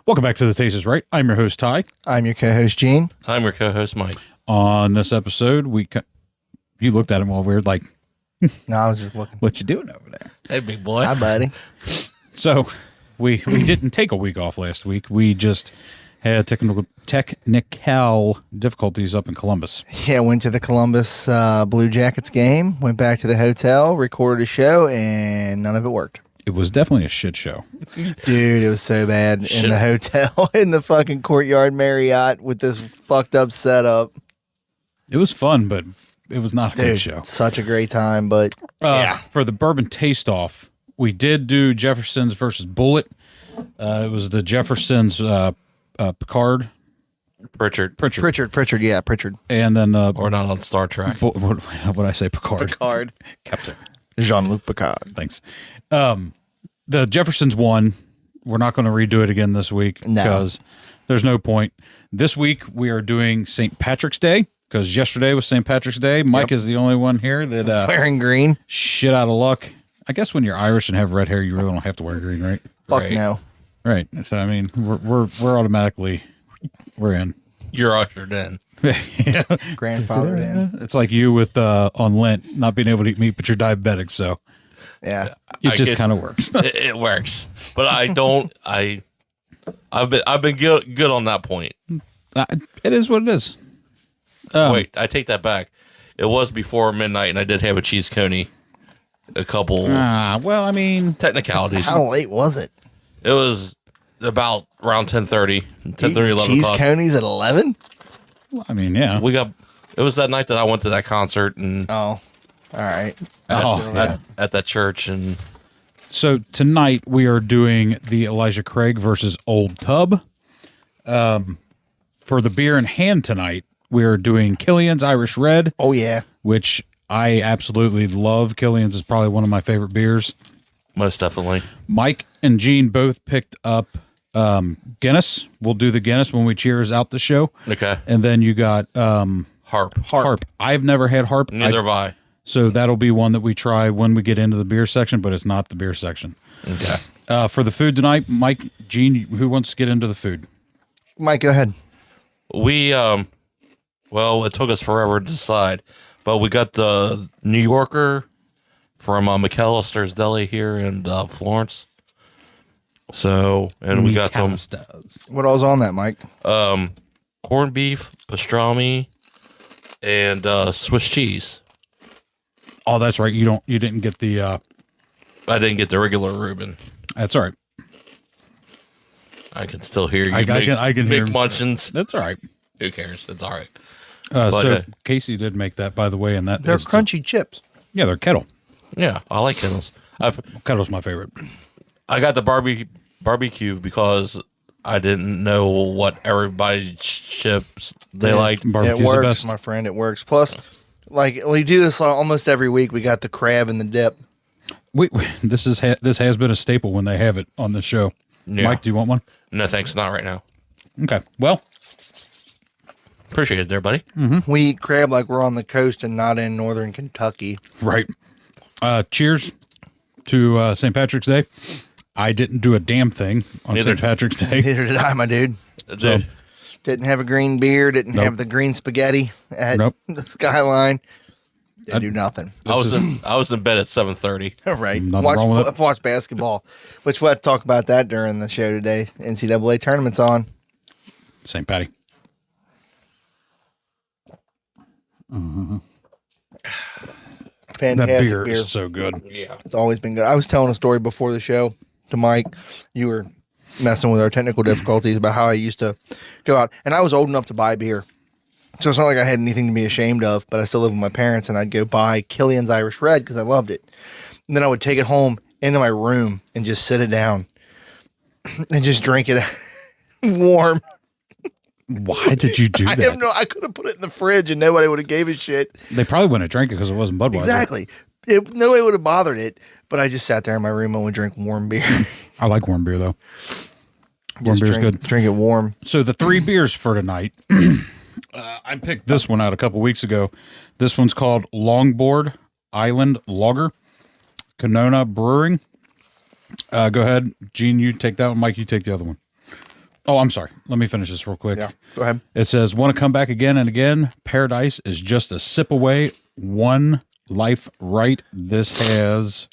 Welcome back to The Taste is Right. I'm your host, Ty. I'm your co-host, Gene. I'm your co-host, Mike. On this episode, you looked at him all weird, like, No, I was just looking. what you doing over there? Hey, big boy. Hi, buddy. So, we didn't take a week off last week. We just had technical difficulties up in Columbus. Yeah, went to the Columbus Blue Jackets game, went back to the hotel, recorded a show, and none of it worked. It was definitely a shit show. Dude, it was so bad in the hotel, in the fucking Courtyard Marriott with this fucked up setup. It was fun, but it was not a good show. Such a great time, but yeah. For the Bourbon Taste-Off, we did do Jefferson's versus Bullet. It was the Jefferson's Picard. Pritchard, yeah, Pritchard. And then... Or not on Star Trek. What would I say? Picard. Captain. Jean-Luc Picard. Thanks. The Jeffersons won. We're not going to redo it again this week because there's no point. This week we are doing St. Patrick's Day because yesterday was St. Patrick's Day. Mike is the only one here that wearing green. Shit out of luck. I guess when you're Irish and have red hair, you really don't have to wear green, right? Fuck no. Right. So I mean, we're automatically we're in. You're ushered in. Grandfathered in. It's like you with on Lent not being able to eat meat, but you're diabetic, so. Yeah, it just kind of works. It works, but I don't. I've been good on that point. It is what it is. Wait, I take that back. It was before midnight, and I did have a cheese coney. A couple. Well, I mean, technicalities. How late was it? It was about around 10:30, 11 cheese o'clock. conies at 11. I mean, yeah. It was that night that I went to that concert and. Oh. All right. At that church. And so tonight we are doing the Elijah Craig versus Old Tub. For the beer in hand tonight, we are doing Killian's Irish Red. Oh, yeah. Which I absolutely love. Killian's is probably one of my favorite beers. Most definitely. Mike and Gene both picked up Guinness. We'll do the Guinness when we cheers out the show. Okay. And then you got Harp. I've never had Harp. Neither have I. So that'll be one that we try when we get into the beer section, but it's not the beer section. Okay. For the food tonight, Mike, Gene, who wants to get into the food? Mike, go ahead. We, well, it took us forever to decide, but we got the New Yorker from McAlister's Deli here in Florence. So, and we got some. What all's on that, Mike? Corned beef, pastrami, and Swiss cheese. Oh, that's right. You didn't get the. I didn't get the regular Reuben. That's all right. I can still hear you. I can hear munchins. That's all right. Who cares? It's all right. So Casey did make that, by the way, and that they're crunchy chips. Yeah, they're kettle. Yeah, I like kettles. Kettle's my favorite. I got the barbecue because I didn't know what everybody's chips they liked. It works, my friend. It works. Plus, like we do this almost every week. We got the crab and the dip. This has been a staple when they have it on the show. Yeah. Mike, do you want one? No, thanks. Not right now. Okay. Well, appreciate it there, buddy. Mm-hmm. We eat crab like we're on the coast and not in northern Kentucky. Right. Cheers to St. Patrick's Day. I didn't do a damn thing on St. Patrick's Day. Neither did I, my dude. So, didn't have a green beer. Didn't have the green spaghetti at the Skyline. Didn't do nothing. I was in bed at 7:30. Right. Watch basketball. Which we'll have to talk about that during the show today. NCAA tournament's on. St. Patty. Mm-hmm. Fantastic that beer is so good. Yeah. It's always been good. I was telling a story before the show to Mike. You were messing with our technical difficulties about how I used to go out. And I was old enough to buy beer. So it's not like I had anything to be ashamed of, but I still live with my parents, and I'd go buy Killian's Irish Red because I loved it. And then I would take it home into my room and just sit it down and just drink it warm. Why did you do that? I could have put it in the fridge and nobody would have gave a shit. They probably wouldn't have drank it because it wasn't Budweiser. Exactly. Nobody would have bothered it, but I just sat there in my room and would drink warm beer. I like warm beer, though. Warm beer's good. Drink it warm. So the three beers for tonight, I picked this one out a couple weeks ago. This one's called Longboard Island Lager, Canona Brewing. Go ahead, Gene, you take that one. Mike, you take the other one. Oh, I'm sorry. Let me finish this real quick. Yeah, go ahead. It says, want to come back again and again? Paradise is just a sip away. One life right. This has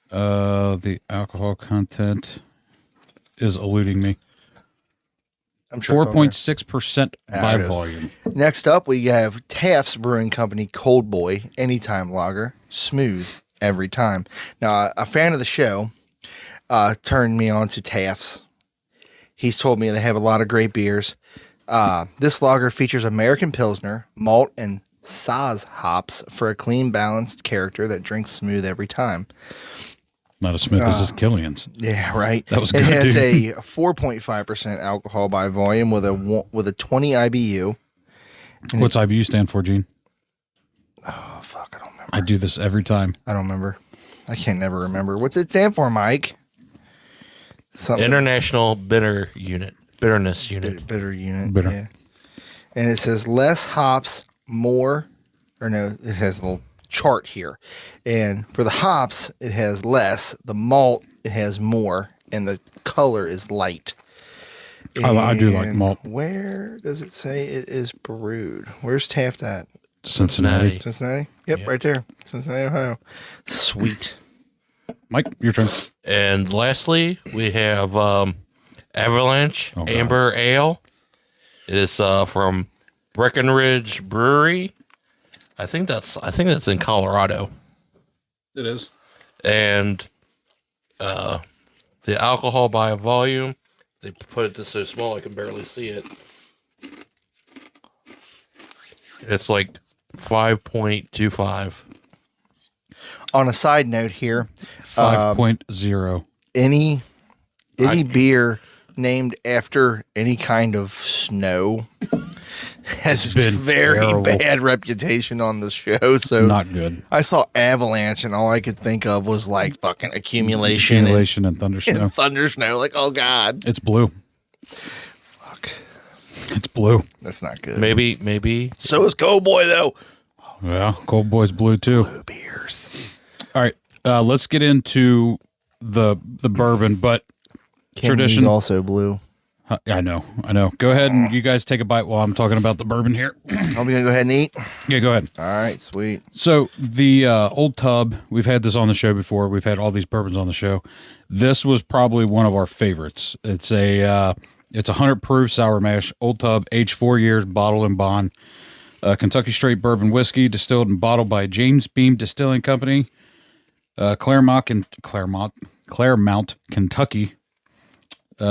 the alcohol content is eluding me. I'm sure 4.6% by it is. volume. Next up, we have Taft's Brewing Company Cold Boy Anytime Lager. Smooth every time. Now, a fan of the show turned me on to Taft's. He's told me they have a lot of great beers. This lager features American Pilsner, malt, and Saaz hops for a clean, balanced character that drinks smooth every time. Not as smooth as this Killian's. Yeah, right. That was good. It has dude. a 4.5% alcohol by volume with a 20 IBU. What's IBU stand for, Gene? Oh, fuck, I don't remember. I do this every time. I don't remember. I can't never remember. What's it stand for, Mike? Something. International Bitterness Unit. Bitter unit. Bitter. Yeah. And it says less hops, more, or no, it has a little chart here. And for the hops, it has less. The malt, it has more. And the color is light. I do like And malt. Where does it say it is brewed? Where's Taft at? Cincinnati. Cincinnati? Yep, right there. Cincinnati, Ohio. Sweet. Mike, your turn. And lastly, we have Avalanche Oh, God. Amber Ale. It is from Breckenridge Brewery. I think that's in Colorado. It is. And the alcohol by volume, they put it this so small I can barely see it. It's like 5.25. On a side note here, 5.0. any beer named after any kind of snow has been very terrible. bad reputation on the show. So Not good. I saw Avalanche and all I could think of was like fucking accumulation Accumulation and thunder snow. and thunder snow. Like, oh God. It's blue. Fuck. It's blue. That's not good. Maybe. So is Cold Boy though. Yeah, Cold Boy's blue too. Blue beers. All right, let's get into the bourbon, but tradition. also blue. I know. Go ahead and you guys take a bite while I'm talking about the bourbon here. Are we gonna go ahead and eat? Yeah, go ahead. All right, sweet. So the Old Tub, we've had this on the show before. We've had all these bourbons on the show. This was probably one of our favorites. It's a 100 proof sour mash Old Tub, aged 4 years, bottled and bond. Kentucky straight bourbon whiskey, distilled and bottled by James Beam Distilling Company, Claremont, Kentucky.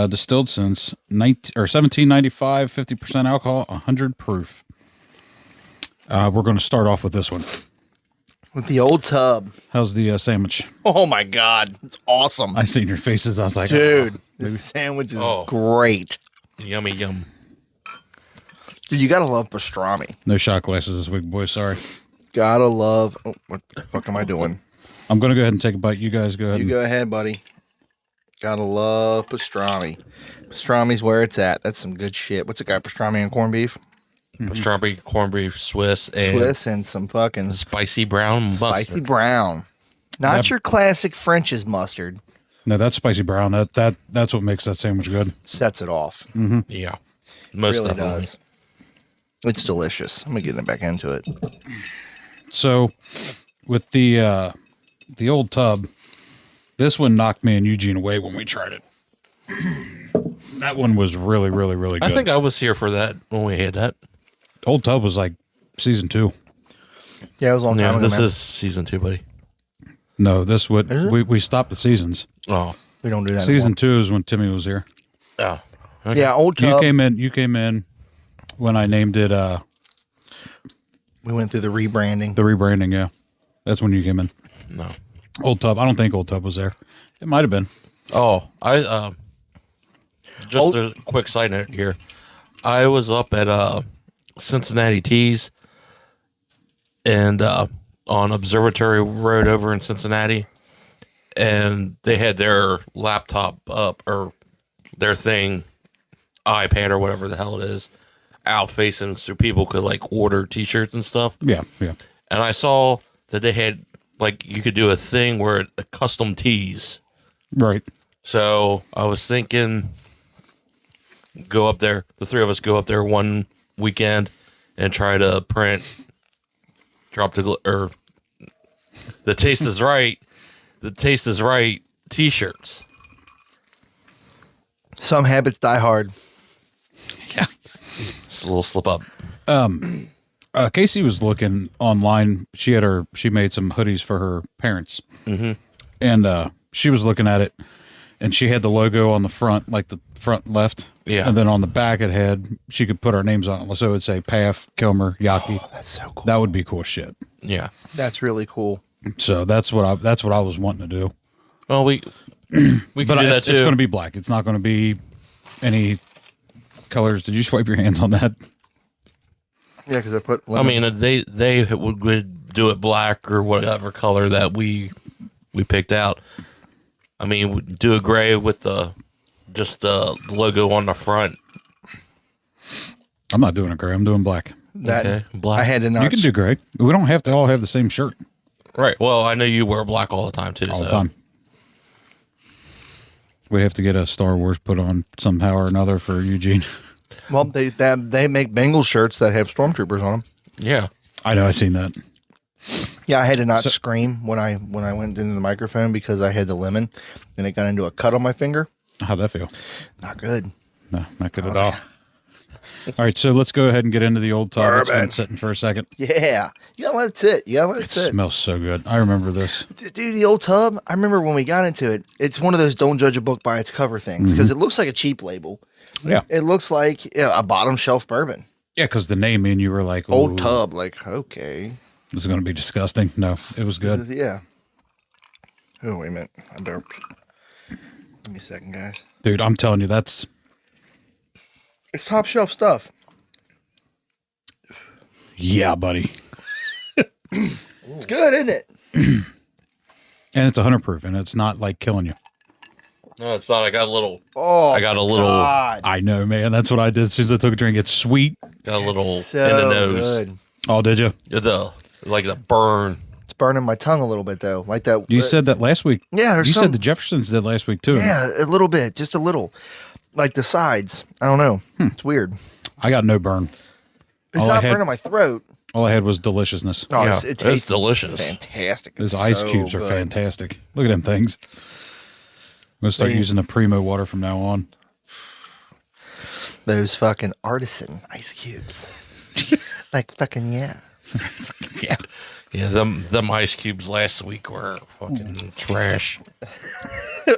Distilled since 1795, 50% alcohol, 100 proof. We're going to start off with this one. With the Old Tub. How's the sandwich? Oh my God, it's awesome. I seen your faces. I was like, Dude, oh, this sandwich is Oh. great. Yummy yum. Dude, you gotta love pastrami. no shot glasses this week, boys. Sorry. Gotta love. Oh, what the fuck am I doing? I'm going to go ahead and take a bite. You guys go ahead. You go ahead, buddy. Gotta love pastrami. Pastrami's where it's at. That's some good shit. What's it got? Pastrami and corned beef? Strawberry corned beef Swiss and Swiss and some fucking spicy brown mustard. spicy brown. Not Yep. your classic French's mustard. No, that's spicy brown. That's what makes that sandwich good. Sets it off. Yeah. Most Really definitely. does. It's delicious. I'm gonna get back into it. So, with the Old Tub, this one knocked me and Eugene away when we tried it. That one was really, really, really good. I think I was here for that when we had that. Old Tub was like season 2. Yeah, it was a long time Yeah, ago. this man. is season 2, buddy. No, this would Is it? we stopped the seasons. Oh. We don't do that Season 2 is when Timmy was here. Oh. anymore. Yeah, Old Tub. You came in when I named it We went through the rebranding. the rebranding. Yeah, that's when you came in. No. Old Tub. I don't think Old Tub was there. It might have been. Oh, just a quick side note here. I was up at Cincinnati Teas and on Observatory Road over in Cincinnati, and they had their laptop up or their thing, iPad or whatever the hell it is, out facing so people could like order T-shirts and stuff. Yeah, yeah. And I saw that they had like you could do a thing where custom tees. Right. So I was thinking go up there. The three of us go up there one weekend and try to print or the taste is right. The taste is right T-shirts. Some habits die hard. Yeah. It's a little slip up. Casey was looking online. She made some hoodies for her parents, and she was looking at it, and she had the logo on the front, like the front left, and then on the back she could put our names on it, so it would say Paff, Kilmer, Yaki. Oh, that's so cool. That would be cool shit. Yeah, that's really cool. So that's what I was wanting to do. Well, we can do that too. It's going to be black. It's not going to be any colors. Did you swipe your hands on that? Yeah, because I put. I mean, they would do it black or whatever color that we picked out. I mean, we do a gray with just the logo on the front. I'm not doing a gray. I'm doing black. Okay, black. I had to not. You can do gray. We don't have to all have the same shirt Right. Well, I know you wear black all the time too. all the time. We have to get a Star Wars put on somehow or another for Eugene. Well, they make Bengals shirts that have stormtroopers on them. Yeah, I know. I seen that. Yeah, I had to not scream when I went into the microphone because I had the lemon, and it got into a cut on my finger. How'd that feel? Not good. No, not good at all. All right, so let's go ahead and get into the old tub. It's been sitting for a second. Yeah, you gotta let it sit. You gotta let It smells so good. I remember this. Dude, the old tub. I remember when we got into it. It's one of those don't judge a book by its cover things because it looks like a cheap label. Yeah, It looks like a bottom shelf bourbon. yeah, because the name and you were like, Old "Ooh, tub. Like, okay. This is going to be disgusting." No, it was good. Yeah. Oh, wait a minute. I burped. Give me a second, guys. Dude, I'm telling you, It's top shelf stuff. yeah, buddy. It's good, isn't it? And it's 100 proof, and it's not like killing you. no, it's not. I got a little. Oh, I got a little. God. I know, man. That's what I did as soon as I took a drink. It's sweet. Got a little So in the nose. good. Oh, did you? The burn. It's burning my tongue a little bit, though. Like that. You said that last week. Yeah, there's you some. said the Jeffersons did last week too. Yeah, a little bit. Just a little. Like the sides. I don't know. It's weird. I got no burn. It's All I not had- burning my throat. All I had was deliciousness. Oh, Yeah, it it's tastes delicious. fantastic. Those It's ice so cubes are good. fantastic. Look at them things. I'm going to start using the Primo water from now on. Those fucking artisan ice cubes. Like fucking yeah. Yeah. Yeah, them ice cubes last week were fucking trash.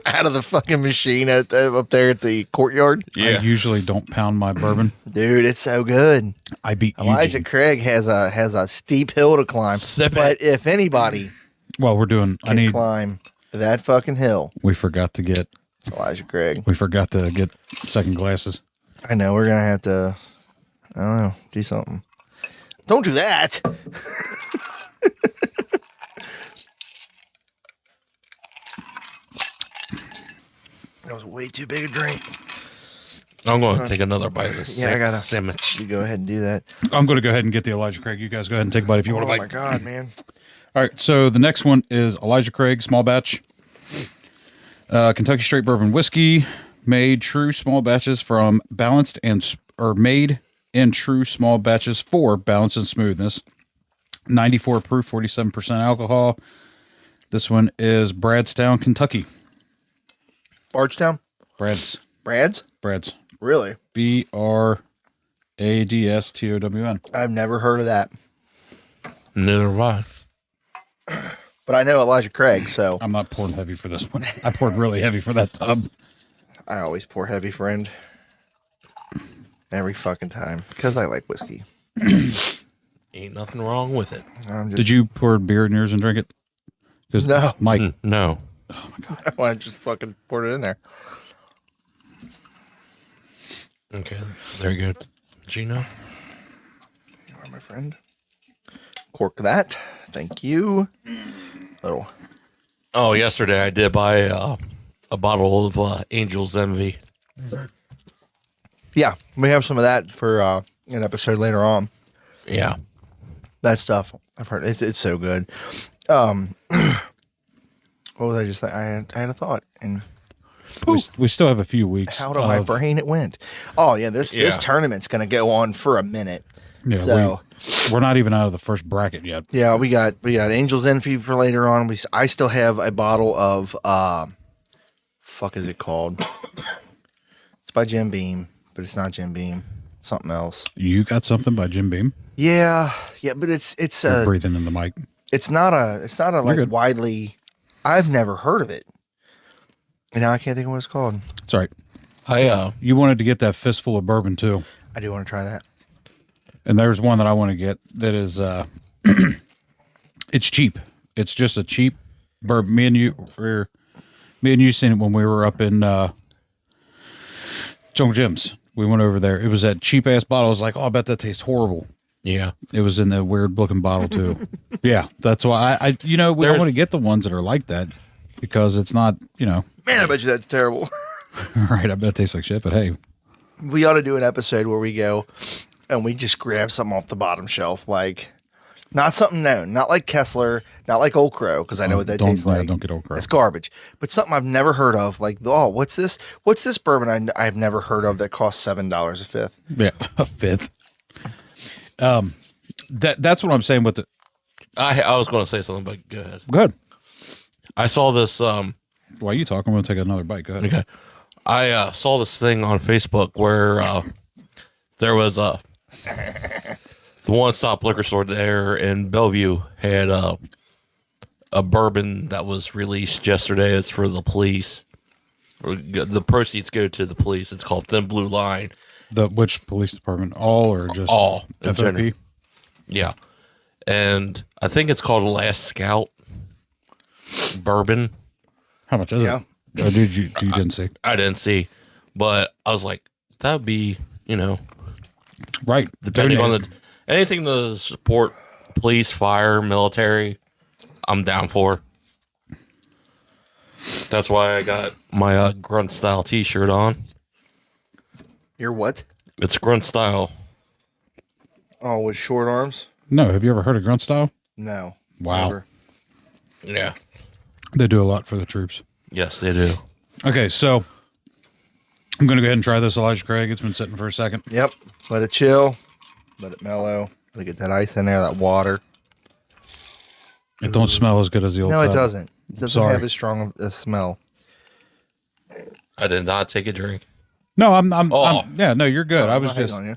Out of the fucking machine up there at the courtyard. Yeah. I usually don't pound my bourbon. Dude, it's so good. I beat Elijah Eugene. Craig has a steep hill to climb. Sip but it. if anybody Well, we're doing. can climb that fucking hill, We forgot to get. it's Elijah Craig. Second glasses. I know we're gonna have to. I don't know. Do something. Don't do that. That was way too big a drink. I'm going to take another bite of this Yeah, I gotta- sandwich. You go ahead and do that. I'm going to go ahead and get the Elijah Craig. You guys go ahead and take a bite if you want Oh to my bite. god, man! All right, so the next one is Elijah Craig small batch, Kentucky straight bourbon whiskey, made true small batches from balanced or made in true small batches for balance and smoothness. 94 proof, 47% alcohol. This one is Bradstown, Kentucky. Bardstown, Brad's. Brad's. Really? BRADSTOWN. I've never heard of that, Neither have I. but I know Elijah Craig, so I'm not pouring heavy for this one. I poured really heavy for that tub. I always pour heavy, friend. Every fucking time because I like whiskey. Ain't nothing wrong with it. I'm just, Did you pour beer in yours and drink it? 'Cause No. Mike. No. Oh my god. I just fucking poured it in there. Okay, very good. Gino? You are my friend. Cork that. Thank you. Little. Oh, yesterday I did buy a bottle of Angel's Envy. Yeah, we have some of that for an episode later on. Yeah. That stuff I've heard. It's so good. What was I just saying? I had a thought, and we still have a few weeks. Out of my brain it went. Oh yeah, this tournament's gonna go on for a minute. Yeah, so we're not even out of the first bracket yet. Yeah, we got Angel's Envy for later on. I still have a bottle of fuck is it called? It's by Jim Beam, but it's not Jim Beam. Something else. You got something by Jim Beam? Yeah, but it's You're breathing in the mic. It's not a like good. Widely. I've never heard of it. And now I can't think of what it's called. That's right. You wanted to get that fistful of bourbon too. I do want to try that. And there's one that I want to get that is it's cheap. It's just a cheap bourbon. Me and you seen it when we were up in Jungle Jim's. We went over there. It was that cheap ass bottle. I was like, oh, I bet that tastes horrible. Yeah. It was in the weird looking bottle too. Yeah. That's why I we don't want to get the ones that are like that because it's not, Man, I bet you that's terrible. Right. I bet it tastes like shit, but hey. We ought to do an episode where we go and we just grab something off the bottom shelf, like not something known, not like Kessler, not like Old Crow, because I know what that tastes like. Don't get Old Crow. It's garbage. But something I've never heard of, like, oh, what's this? What's this bourbon I've never heard of that costs $7 a fifth? Yeah, a fifth. That's what I'm saying with the. I was going to say something, but go ahead. Go ahead. I saw this. While you talk, I'm going to take another bite. Go ahead. Okay. I saw this thing on Facebook where there was the one-stop liquor store there in Bellevue had a bourbon that was released yesterday. It's for the police. The proceeds go to the police. It's called Thin Blue Line. Which police department? All or just all? FOP? Yeah. And I think it's called Last Scout bourbon. How much is it? Oh, you didn't see? I didn't see. But I was like, that would be, right. Depending on anything to support police, fire, military, I'm down for. That's why I got my grunt style t-shirt on. Your what? It's grunt style. Oh, with short arms? No. Have you ever heard of grunt style? No. Wow. Never. Yeah. They do a lot for the troops. Yes, they do. Okay, so I'm going to go ahead and try this Elijah Craig. It's been sitting for a second. Yep. Let it chill. Let it mellow. Let it get that ice in there, that water. It don't smell as good as the old No, tub. it doesn't. It doesn't have as strong a smell. I did not take a drink. No, yeah, no, you're good. I was just on you.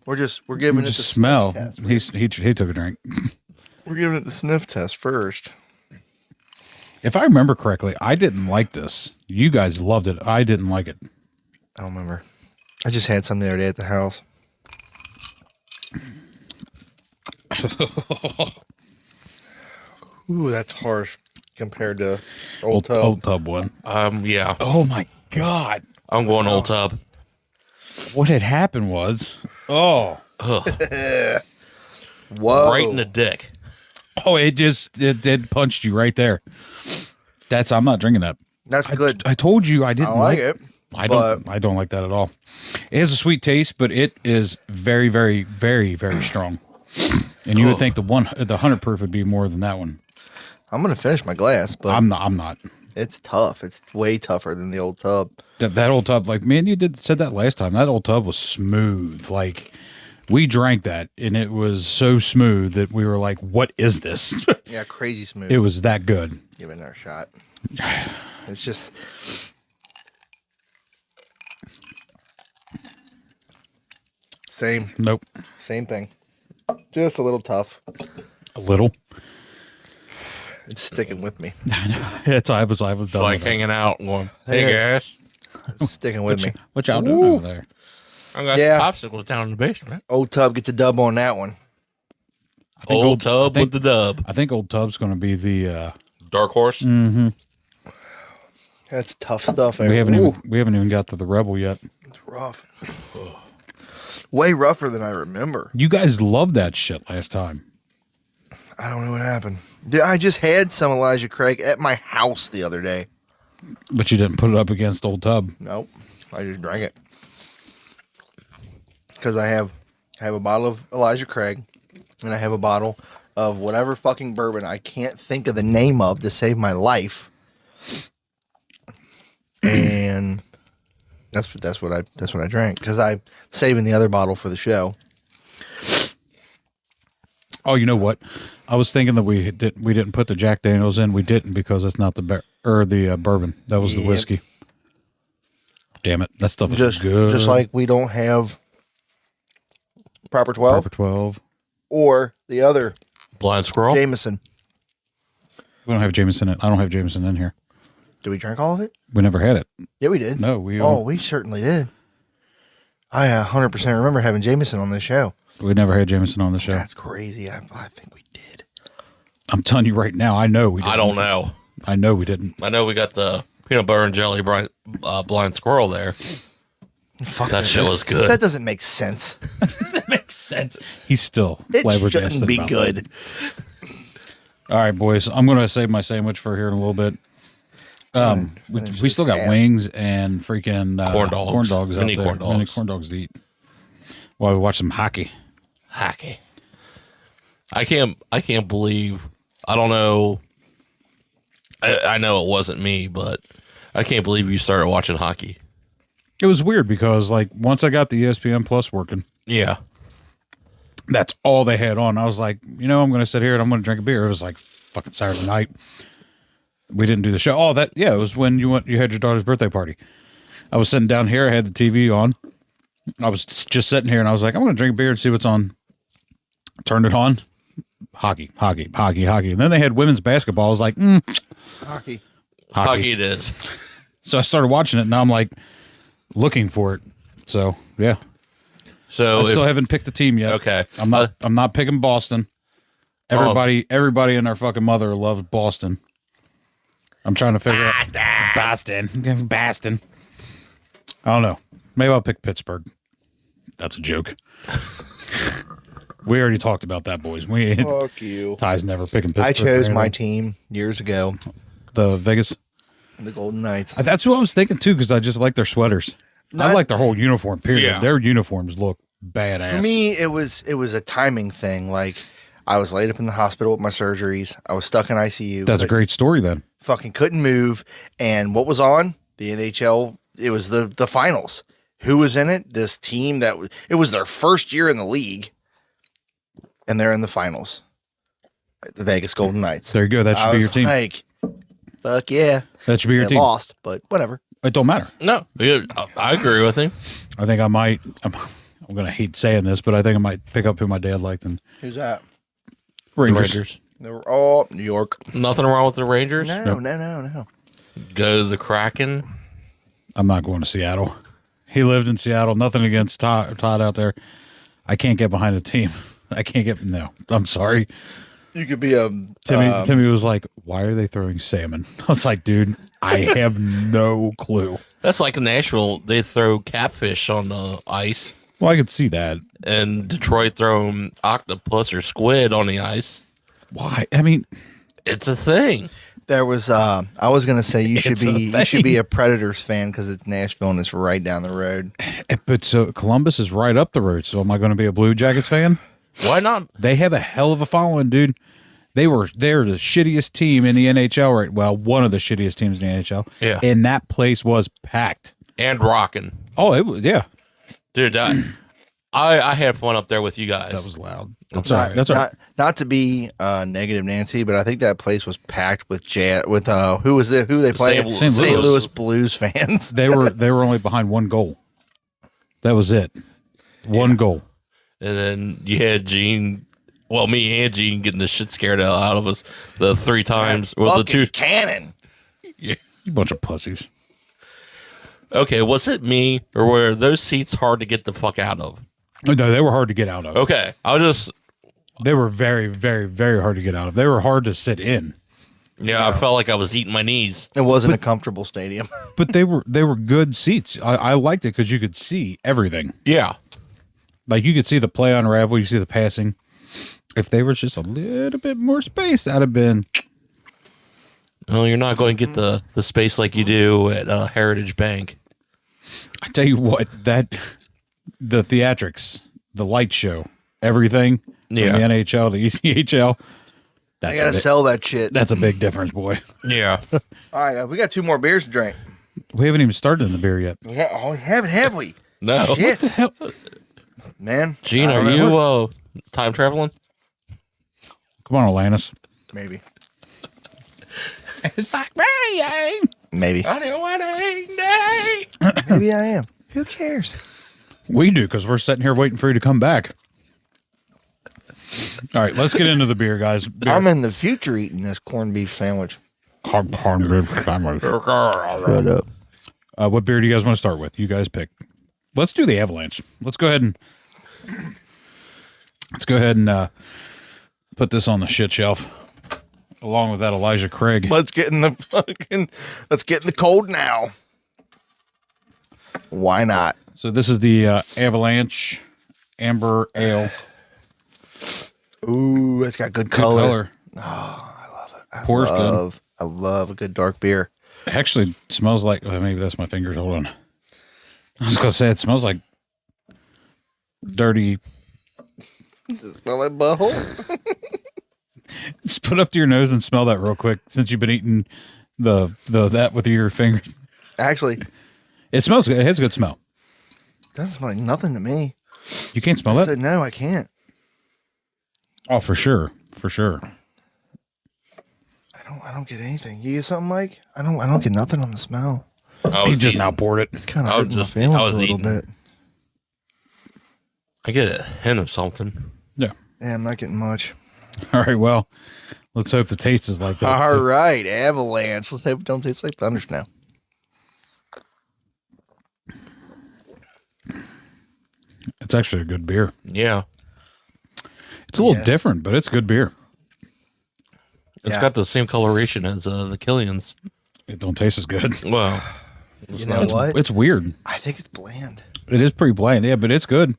We're giving it the smell. Sniff test. He took a drink. We're giving it the sniff test first. If I remember correctly, I didn't like this. You guys loved it. I didn't like it. I don't remember. I just had some the other day at the house. Ooh, that's harsh compared to Old Tub. Old Tub one. Yeah. Oh my God. I'm going Old Tub. What had happened was, Whoa. Right in the dick. Oh, it did punched you right there. I'm not drinking that. That's good. I told you I didn't like it. I don't like that at all. It has a sweet taste, but it is very, very, very, very strong. And you would think the 100 proof would be more than that one. I'm gonna finish my glass, but I'm not. It's tough. It's way tougher than the Old Tub. That Old Tub, like, man, you said that last time. That Old Tub was smooth. Like, we drank that, and it was so smooth that we were like, "What is this?" Yeah, crazy smooth. It was that good. Give it another shot. It's just same. Nope. Same thing. Just a little tough. A little. It's sticking with me. I was done. Like with hanging out going, hey guys. It's sticking with me. What y'all doing over there? I got some popsicles down in the basement. Old Tub gets a dub on that one. Old Tub with the dub. I think Old Tub's going to be the Dark Horse. Mm-hmm. That's tough stuff. We haven't even got to the Rebel yet. It's rough. Way rougher than I remember. You guys loved that shit last time. I don't know what happened. I just had some Elijah Craig at my house the other day. But you didn't put it up against Old Tub. Nope. I just drank it. Because I have a bottle of Elijah Craig, and I have a bottle of whatever fucking bourbon I can't think of the name of to save my life. And and that's what I drank because I'm saving the other bottle for the show. Oh, you know what? I was thinking that we didn't put the Jack Daniels in. We didn't because it's not the bourbon. That was the whiskey. Damn it! That stuff is good. Just like we don't have Proper 12. Proper 12. Or the other Blind Squirrel. Jameson. We don't have Jameson. I don't have Jameson in here. Did we drink all of it? We never had it. Yeah, we did. No, we certainly did. I 100% remember having Jameson on this show. We never had Jameson on the show. That's crazy. I think we did. I'm telling you right now, I know we didn't. I don't know. I know we didn't. I know we got the peanut butter and jelly blind squirrel there. Fuck that shit was good. That doesn't make sense. That makes sense. He's still flabbergasted. It shouldn't be good. That. All right, boys. I'm going to save my sandwich for here in a little bit. We still got wings and freaking corn dogs out there. Many corn dogs to eat while we watch some hockey. I can't believe. I don't know. I know it wasn't me, but I can't believe you started watching hockey. It was weird because like once I got the ESPN Plus working, yeah, that's all they had on. I was like, I'm going to sit here and I'm going to drink a beer. It was like fucking Saturday night. We didn't do the show. Oh, it was when you had your daughter's birthday party. I was sitting down here. I had the TV on. I was just sitting here and I was like, I'm going to drink a beer and see what's on. Turned it on. Hockey. And then they had women's basketball. I was like, Hockey it is. So I started watching it and now I'm like looking for it. So, yeah. So I still haven't picked the team yet. Okay. I'm not picking Boston. Everybody and their fucking mother loves Boston. I'm trying to figure out Boston. I don't know. Maybe I'll pick Pittsburgh. That's a joke. We already talked about that, boys. Fuck you. Ty's never picking Pittsburgh. I chose my team years ago. The Vegas. The Golden Knights. That's what I was thinking too, because I just like their sweaters. I like their whole uniform. Period. Yeah. Their uniforms look badass. For me, it was a timing thing. Like I was laid up in the hospital with my surgeries. I was stuck in ICU. That's a great story then. Fucking couldn't move. And what was on? The NHL. It was the finals. Who was in it? This team it was their first year in the league. And they're in the finals. The Vegas Golden Knights. There you go. That should be your team. Like, fuck yeah. That should be your They team. lost, but whatever. It don't matter. No, I agree with him. I think I might. I'm going to hate saying this, but I think I might pick up who my dad liked. And Who's that? Rangers. They were all New York. Nothing wrong with the Rangers. No. Go to the Kraken. I'm not going to Seattle. He lived in Seattle. Nothing against Todd out there. I can't get behind a team. I can't get. No, I'm sorry. You could be a Timmy was like, "Why are they throwing salmon?" I was like, "Dude, I have no clue." That's like in Nashville. They throw catfish on the ice. Well, I could see that. And Detroit throw octopus or squid on the ice. Why? I mean, it's a thing. There was. I was gonna say you should be a Predators fan because it's Nashville and it's right down the road. But so Columbus is right up the road. So am I going to be a Blue Jackets fan? Why not? They have a hell of a following, dude. They're the shittiest team in the NHL right. Well, one of the shittiest teams in the NHL. Yeah. And that place was packed and rocking. Oh, it was. Yeah, dude. I had fun up there with you guys. That was loud. That's all right. That's all right. Not to be negative, Nancy, but I think that place was packed with who was it? Who they played? St. Louis Blues fans. They were only behind one goal. That was it. One goal. And then you had Gene. Well, me and Gene getting the shit scared out of us the 3 times. Well, the 2 cannon. Yeah, you bunch of pussies. Okay, was it me or were those seats hard to get the fuck out of? No, they were hard to get out of. Okay, They were very, very, very hard to get out of. They were hard to sit in. Yeah, I felt like I was eating my knees. It wasn't a comfortable stadium. But they were good seats. I liked it because you could see everything. Yeah. Like you could see the play unravel, you see the passing. If they were just a little bit more space, that'd have been. Well, you're not going to get the space like you do at Heritage Bank. I tell you what, the theatrics, the light show, everything from the NHL to ECHL. I gotta sell that shit. That's a big difference, boy. Yeah. All right, we got 2 more beers to drink. We haven't even started in the beer yet. We haven't, have we? No. Shit. Hell, Man. Gene, I are don't know. you time traveling? come on, Alanis. Maybe. It's like me. Maybe. I don't want to Maybe I am. Who cares? We do because we're sitting here waiting for you to come back. All right, let's get into the beer, guys. Beer. I'm in the future eating this corned beef sandwich. Shut up. What beer do you guys want to start with? You guys pick. Let's do the Avalanche. Let's go ahead and put this on the shit shelf, along with that Elijah Craig. Let's get in the cold now. Why not? So this is the Avalanche Amber Ale. Ooh, it's got good Good color. color. Oh, I love it. Pours good. I love a good dark beer. It actually smells like, well, maybe that's my fingers. Hold on. I was going to say, it smells like dirty. Does it smell like butthole? Just put up to your nose and smell that real quick since you've been eating that with your fingers. Actually, It smells good. It has a good smell. doesn't smell like nothing to me. You can't smell I that? said, no, I can't. Oh, for sure. For sure. I don't get anything. You get something, Mike? I don't get nothing on the smell. He just now poured it. It's kind I of was hurting my just- feelings I was a little eating. bit. I get a hint of something. Yeah. Yeah, I'm not getting much. All right. Well, let's hope the taste is like that. All right, Avalanche. Let's hope it don't taste like Thunder Snow. It's actually a good beer. Yeah. It's a little Yes. different, but it's good beer. It's Yeah. got the same coloration as the Killians. It don't taste as good. Well, You know what? It's weird. I think it's bland. It is pretty bland, yeah, but it's good.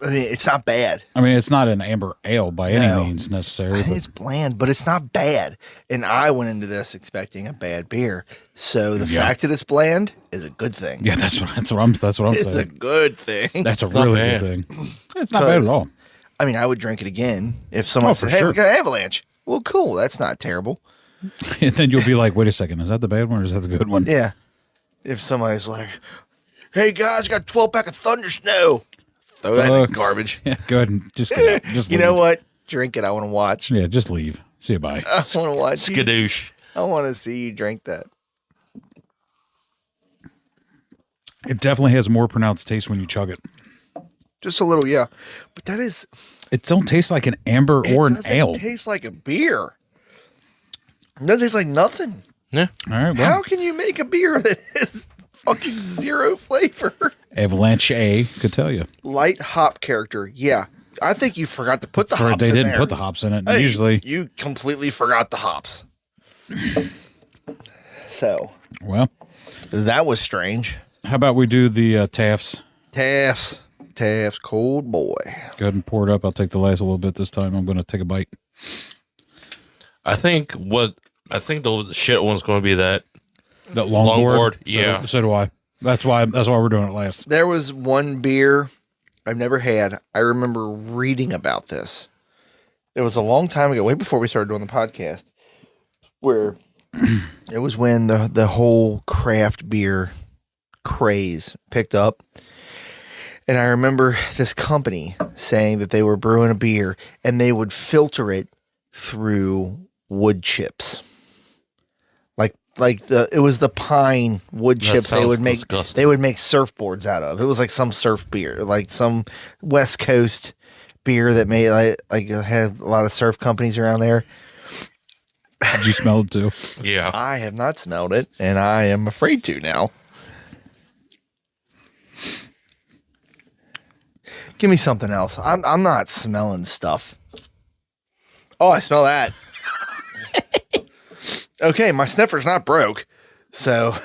I mean, it's not bad. I mean, it's not an amber ale by No. any means I necessary. think But it's bland, but it's not bad. And I went into this expecting a bad beer. So the Yeah. fact that it's bland is a good thing. yeah, that's what I'm It's a saying. good thing. That's a not really bad. good thing. It's not bad at 'Cause- all. I mean, I would drink it again if someone Oh, said, for "Hey, sure. we got Avalanche." Well, cool. That's not terrible. And then you'll be like, wait a second, is that the bad one or is that the good one? Yeah. If somebody's like, "Hey guys, got a 12-pack of Thunder Snow," throw that in the garbage. Yeah, go ahead and just get out. Just You leave. know what? Drink it. I want to watch. Yeah, just leave. See you, bye. I want to watch. You. skadoosh. I want to see you drink that. It definitely has a more pronounced taste when you chug it. Just a little, yeah. But that is. It don't taste like an amber or an doesn't ale. taste like a beer. It doesn't taste like nothing. Yeah. All right, well, How can you make a beer that has fucking zero flavor? Avalanche A could tell you. Light hop character. Yeah. I think you forgot to put the hops They in didn't there. put the hops in it. Hey, Usually, you completely forgot the hops. So well, that was strange. how about we do the Taft's? Taft's cold boy. Go ahead and pour it up. I'll take the last a little bit this time. I'm going to take a bite. I think the shit one's going to be that. That longboard? yeah. So do I. That's why we're doing it last. There was one beer I've never had. I remember reading about this. It was a long time ago, way before we started doing the podcast, where it was when the whole craft beer craze picked up. And I remember this company saying that they were brewing a beer and they would filter it through wood chips. It was the pine wood That chips they sounds would make. disgusting. They would make surfboards out of. It was like some surf beer, like some West Coast beer that made like had a lot of surf companies around there. Did you smell it too? Yeah. I have not smelled it, and I am afraid to now. Give me something else. I'm not smelling stuff. Oh, I smell that. Okay, my sniffer's not broke, so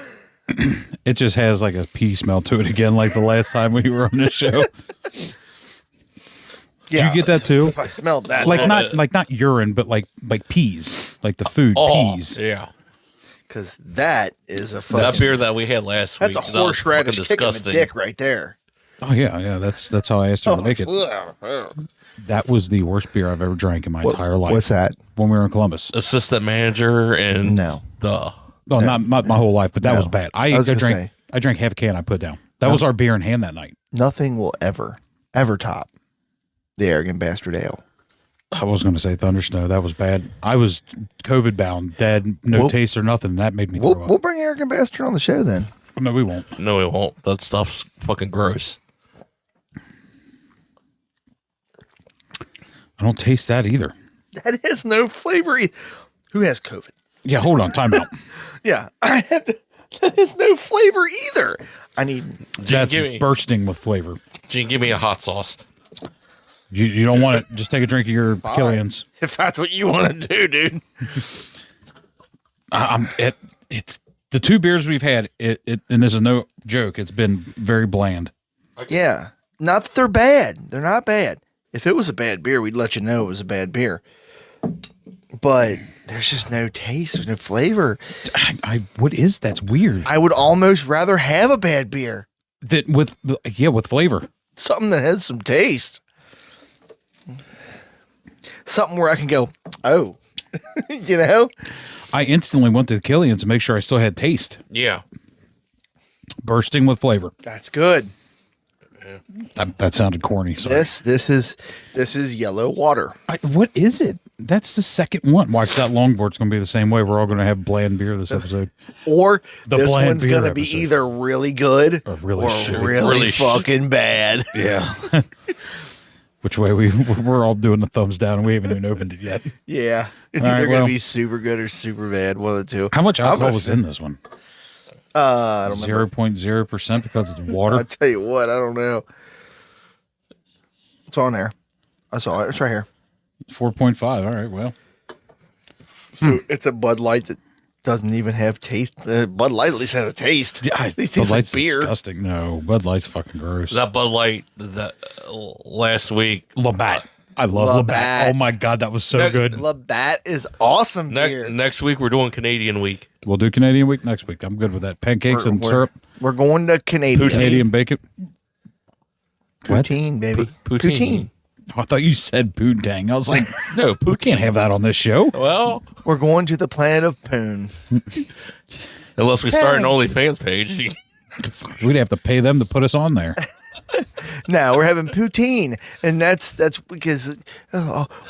It just has like a pea smell to it again, like the last time we were on this show. yeah. you get that too? If I smelled that, Like not urine, but like peas, like the food peas. Yeah. because that is a That fucking, beer that we had last week. that's a that was horseradish fucking kick in the disgusting. dick right there. Oh yeah. That's how I asked her to make it. That was the worst beer I've ever drank in my entire life. What's that? When we were in Columbus. Assistant manager and No. the No, not my whole life, but that was bad. I drank half a can. I put down. That was our beer in hand that night. Nothing will ever top the Arrogant Bastard Ale. I was going to say Thunder Snow. That was bad. I was COVID bound, dead, no taste or nothing. That made me throw up. We'll bring Arrogant Bastard on the show then. No, we won't. No, we won't. That stuff's fucking gross. I don't taste that either. That has no flavor. Who has COVID? Yeah, hold on. Time out. Yeah, that has no flavor either. I need. That's bursting with flavor. Gene, give me a hot sauce. You don't want it. Just take a drink of your Killian's. If that's what you want to do, dude. It's the two beers we've had. And this is no joke. It's been very bland. Yeah, not that they're bad. They're not bad. If it was a bad beer, we'd let you know it was a bad beer. But there's just no taste. There's no flavor. What is that's weird? I would almost rather have a bad beer That with flavor. something that has some taste. Something where I can go, oh, you know? I instantly went to the Killian's to make sure I still had taste. Yeah. Bursting with flavor. That's good. That sounded corny. Sorry. This is yellow water. What is it? That's the second one. Watch that longboard's going to be the same way. We're all going to have bland beer this episode. Or The this bland one's beer going to be episode. either really good Or really shitty. really fucking bad. Yeah. Which way we're all doing the thumbs down and we haven't even opened it yet. Yeah. It's All either right, going well. to be super good or super bad. One of the two. How much alcohol was in this one? I don't remember. 0.0% because it's water. I'll tell you what, I don't know. It's on there. I saw it. It's right here. 4.5. All right, well. So it's a Bud Light that doesn't even have taste. Bud Light at least has a taste. At least tastes like beer. Disgusting. No, Bud Light's fucking gross. That Bud Light that last week. Labatt. I love Labatt. Oh my God, that was so good. Labatt is awesome beer. Next week we're doing Canadian week. We'll do Canadian week next week. I'm good with that. Pancakes and syrup. We're going to Canadian. Canadian bacon. Poutine, baby. Poutine. Oh, I thought you said poontang. I was like, no, we can't have that on this show. Well, We're going to the planet of Poon. unless we start an OnlyFans page. We'd have to pay them to put us on there. No, we're having poutine, and that's because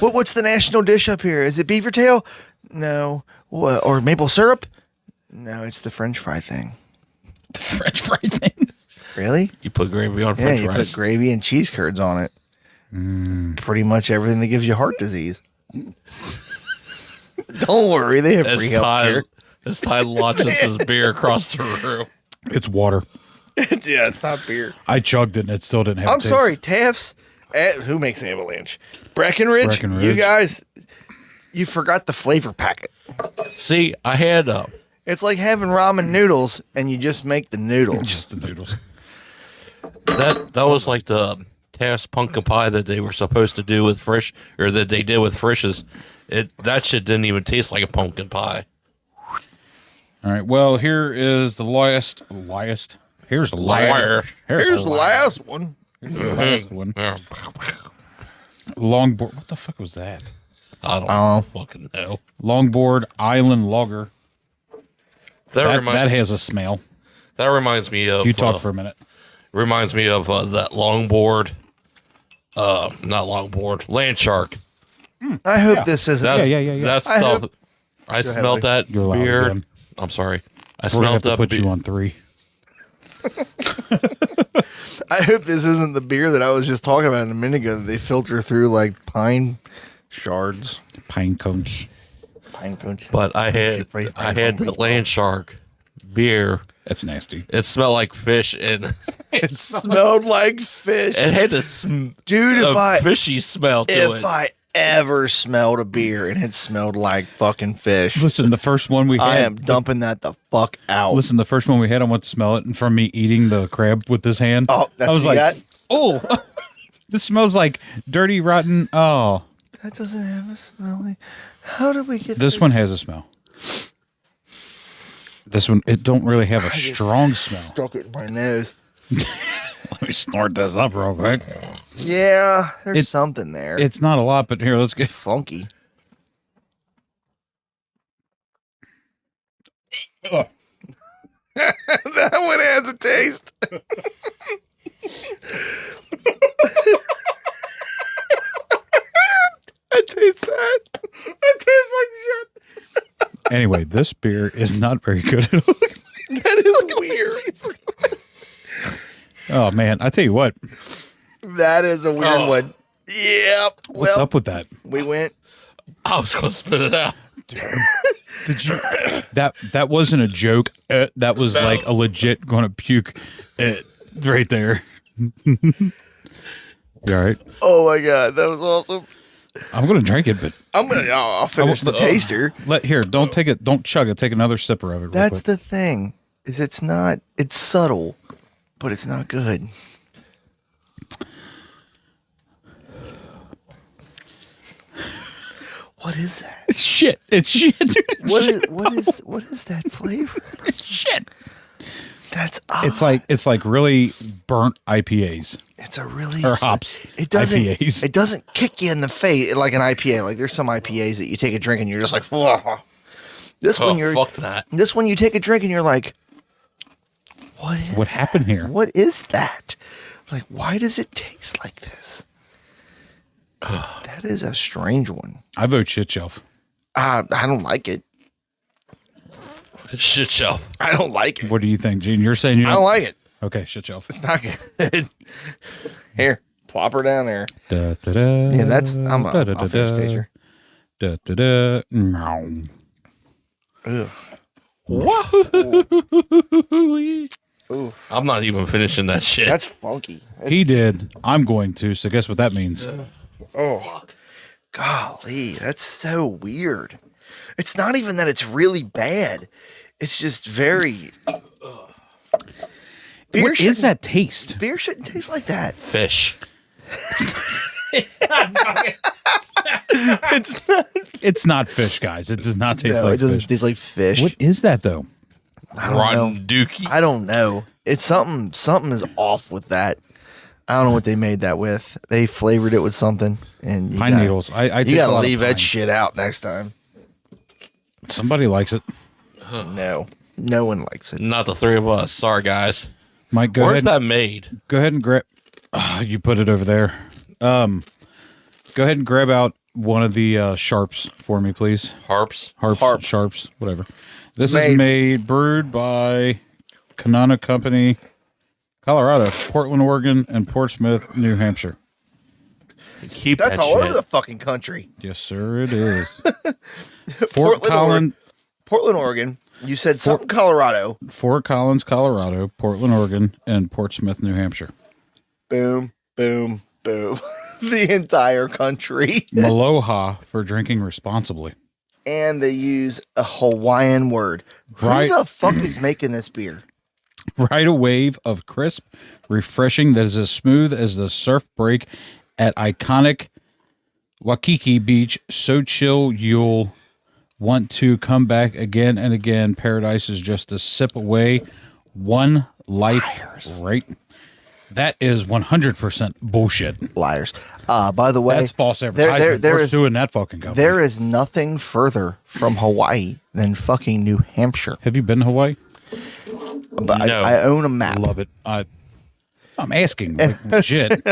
what's the national dish up here? Is it beaver tail? No, or maple syrup? No, it's the French fry thing. The French fry thing. Really? You put gravy on Yeah, French you fries. put gravy and cheese curds on it. Pretty much everything that gives you heart disease. Don't worry, they have free healthcare. As Ty launches his beer across the room. It's water. Yeah, it's not beer. I chugged it and it still didn't have I'm taste. sorry, Taft's. Who makes Avalanche? Breckenridge. Breckenridge. You guys, you forgot the flavor packet. See, I had It's like having ramen noodles and you just make the noodles. Just the noodles. that was like the Taft's pumpkin pie that they were supposed to do with Frisch, or that they did with Frisch's. That shit didn't even taste like a pumpkin pie. All right. Well, here is the last. Here's the last. Here's the last one. Here's the last one. Longboard. What the fuck was that? I don't fucking know. Longboard Island Lager. That That has a smell. That reminds me of. You talk for a minute. Reminds me of that longboard. Not longboard. Land shark. I hope this isn't. Yeah. That stuff. I smelled that You're allowed beer. again. I'm sorry. I We're gonna have smelled to that put beer. you on 3. I hope this isn't the beer that I was just talking about a minute ago that they filter through like pine shards. Pine cones. Pine cones. But I had the land shark beer. That's nasty. It smelled like fish, and It smelled like fish. it had a Dude, fishy smell to it. if I ever smelled a beer and it smelled like fucking fish, Listen, the first one we had. I am dumping that the fuck out. Listen, the first one we had, I went to smell it, and from me eating the crab with this hand, Oh, that's I was what you like, got? oh, this smells like dirty, rotten. Oh, That doesn't have a smell. How did we get this one has a smell. This one, it don't really have a strong smell. Stuck it in my nose. Let me snort this up real quick. Yeah, there's something there. It's not a lot, but here, let's get. funky. That one has a taste. I taste that. It tastes like shit. Anyway, this beer is not very good at all. That is weird. Oh, man. I tell you what. That is a weird one. Yep. What's up with that? We went. I was going to spit it out. Did you? That wasn't a joke. That was like a legit going to puke right there. You all right? Oh, my God. That was awesome. I'm going to drink it, but I'll finish the taster. Don't take it. Don't chug it. Take another sipper of it. That's the thing. Is it's subtle, but it's not good. What is that? It's shit. It's shit. What is that flavor? It's shit. That's odd. It's like really burnt IPAs. It's a really or hops. It doesn't kick you in the face like an IPA. Like there's some IPAs that you take a drink and you're just like, fuck that. This one you take a drink and you're like, what happened here? What is that? Like, why does it taste like this? That is a strange one. I vote shit shelf. I don't like it. Shit shelf. I don't like it. What do you think, Gene? You're saying you I don't like it. Okay, shit shelf. It's not good. Here, plop her down there. Da, da, da, Yeah, I'll finish taster. Da, da, da. Ugh. Ooh. I'm not even finishing that shit. That's funky. He did. I'm going to. So guess what that means? Oh, golly, that's so weird. It's not even that it's really bad. It's just very. What is that taste? Beer shouldn't taste like that. Fish. It's not fish, guys. It does not taste like it doesn't fish. taste like fish. What is that though? Rotten dookie. I don't know. It's something. Something is off with that. I don't know what they made that with. They flavored it with something, and Pine needles. You gotta leave that shit out next time. Somebody likes it. No one likes it. Not the three of us. Sorry, guys. Mike, go Where's ahead. that made? Go ahead and grab. You put it over there. Go ahead and grab out one of the sharps for me, please. Harps? Harp. Sharps, whatever. This is brewed by Kanana Company, Colorado, Portland, Oregon, and Portsmouth, New Hampshire. Keep That's that all shit. over the fucking country. Yes, sir, it is. Portland, Oregon. You said something Colorado. Fort Collins, Colorado, Portland, Oregon, and Portsmouth, New Hampshire. Boom, boom, boom. The entire country. Maloha for drinking responsibly. And they use a Hawaiian word. Right. Who the fuck is making this beer? Ride a wave of crisp, refreshing that is as smooth as the surf break at iconic Waikiki Beach. So chill you'll want to come back again and again. Paradise is just a sip away. One life, right? That is 100% bullshit. Liars. By the way, That's false advertisement. We're suing that fucking company. There is nothing further from Hawaii than fucking New Hampshire. Have you been to Hawaii? But No. I own a map. I love it. I'm asking, like, legit.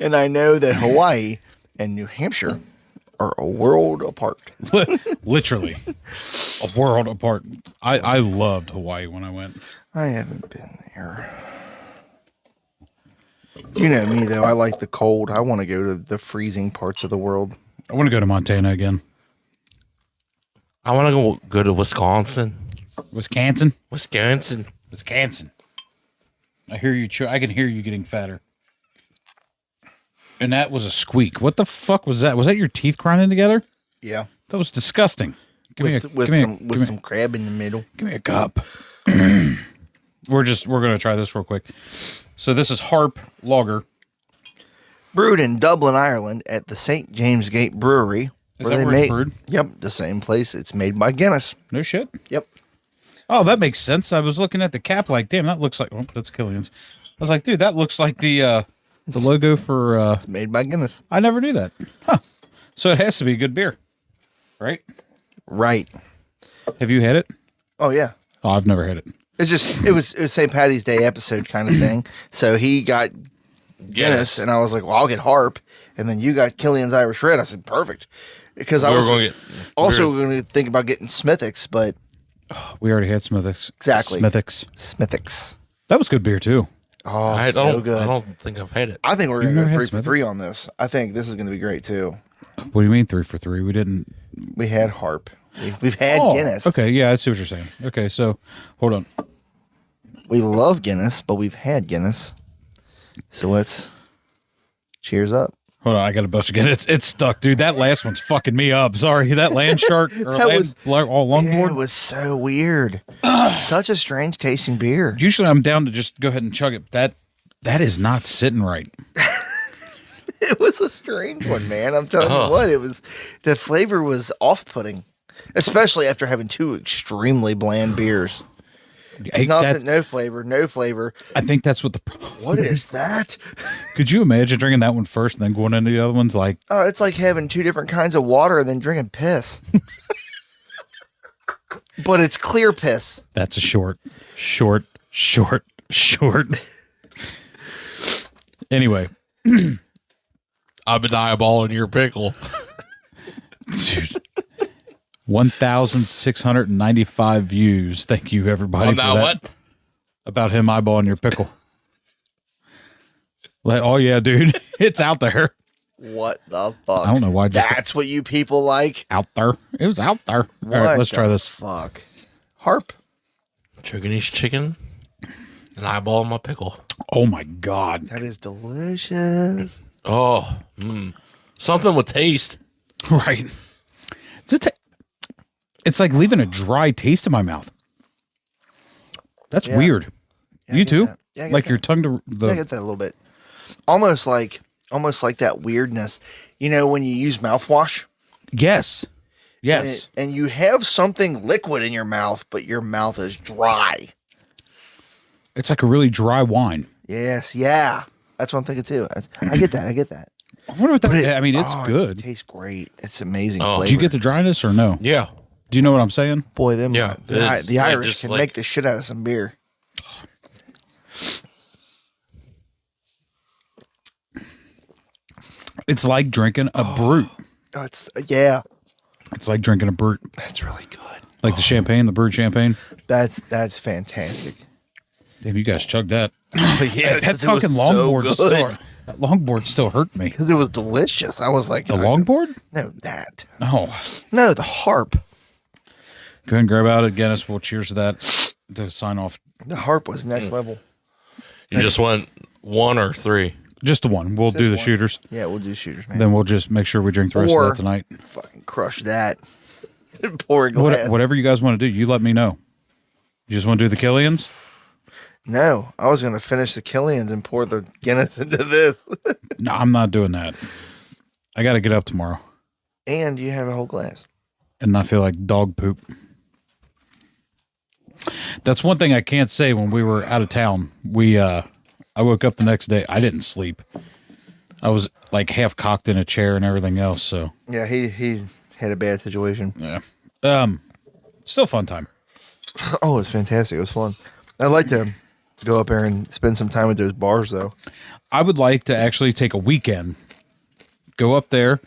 And I know that Hawaii and New Hampshire are a world apart. Literally a world apart. I loved Hawaii when I went. I haven't been there. You know me, though. I like the cold. I want to go to the freezing parts of the world. I want to go to Montana again. I want to go to Wisconsin. Wisconsin. I hear you. I can hear you getting fatter. And that was a squeak. What the fuck was that? Was that your teeth grinding together? Yeah. That was disgusting. With some crab in the middle. Give me a cup. We're gonna try this real quick. So this is Harp Lager. Brewed in Dublin, Ireland at the St. James Gate Brewery. Is that where it's brewed? Yep, the same place. It's made by Guinness. No shit. Yep. Oh, that makes sense. I was looking at the cap like, damn, that looks like, oh, that's Killian's. I was like, dude, that looks like the logo for It's made by Guinness. I never knew that. Huh. So it has to be a good beer. Right? Right. Have you had it? Oh yeah. Oh, I've never had it. It's just it was St. Patty's Day episode kind of thing. So he got Guinness, and I was like, well, I'll get Harp, and then you got Killian's Irish Red. I said, perfect, because I was going to think about getting Smithwick's, but we already had Smithwick's. Exactly, Smithwick's. That was good beer too. Oh, good. I don't think I've had it. I think we're going to go 3 for 3 on this. I think this is going to be great too. What do you mean 3 for 3? We didn't. We had Harp. We've had Guinness. Okay, yeah, I see what you're saying. Okay, so hold on. We love Guinness, but we've had Guinness. So let's cheers up. Hold on, I got to bust again. It's stuck, dude. That last one's fucking me up. Sorry, that land shark or longboard. It was so weird. Such a strange tasting beer. Usually, I'm down to just go ahead and chug it. That is not sitting right. It was a strange one, man. I'm telling you what. It was the flavor was off-putting, especially after having 2 extremely bland beers. No flavor. I think that's what What is that? Could you imagine drinking that one first and then going into the other ones? Like, oh, it's like having 2 different kinds of water and then drinking piss. But it's clear piss. That's a short. Anyway, I've been eyeballing your pickle. Dude. 1,695 views. Thank you, everybody, for that. What? About him eyeballing your pickle. Oh, yeah, dude. It's out there. What the fuck? I don't know why. That's what you people like? Out there. It was out there. All right, let's try this. Fuck. Harp. Chugging chicken and eyeballing my pickle. Oh, my God. That is delicious. Oh, something with taste. Right. It's like leaving a dry taste in my mouth. That's weird. Yeah, you too? Yeah, like your tongue to the. I get that a little bit. Almost like that weirdness. You know, when you use mouthwash? Yes. And you have something liquid in your mouth, but your mouth is dry. It's like a really dry wine. Yes. Yeah. That's what I'm thinking too. I get that. I wonder what that is. I mean, it's good. It tastes great. It's amazing flavor. Did you get the dryness or no? Yeah. Do you know what I'm saying? Boy, the Irish can make the shit out of some beer. It's like drinking a brute. Oh, it's like drinking a brute. That's really good. Like the champagne, the brute champagne. That's fantastic. Damn, you guys chugged that. Yeah, that fucking longboard that longboard still hurt me because it was delicious. I was like, the longboard? No, that. No, the Harp. Go ahead and grab out at Guinness. We'll cheers to that to sign off. The Harp was next level. You just went 1 or 3? Just the one. We'll do the shooters. Yeah, we'll do shooters, man. Then we'll just make sure we drink the rest of that tonight. Fucking crush that. Pour a glass. Whatever you guys want to do, you let me know. You just want to do the Killians? No, I was going to finish the Killians and pour the Guinness into this. No, I'm not doing that. I got to get up tomorrow. And you have a whole glass. And I feel like dog poop. That's one thing I can't say when we were out of town. I woke up the next day. I didn't sleep. I was like half cocked in a chair and everything else. So yeah, he had a bad situation. Yeah. Still fun time. Oh, it was fantastic. It was fun. I'd like to go up there and spend some time at those bars, though. I would like to actually take a weekend, go up there,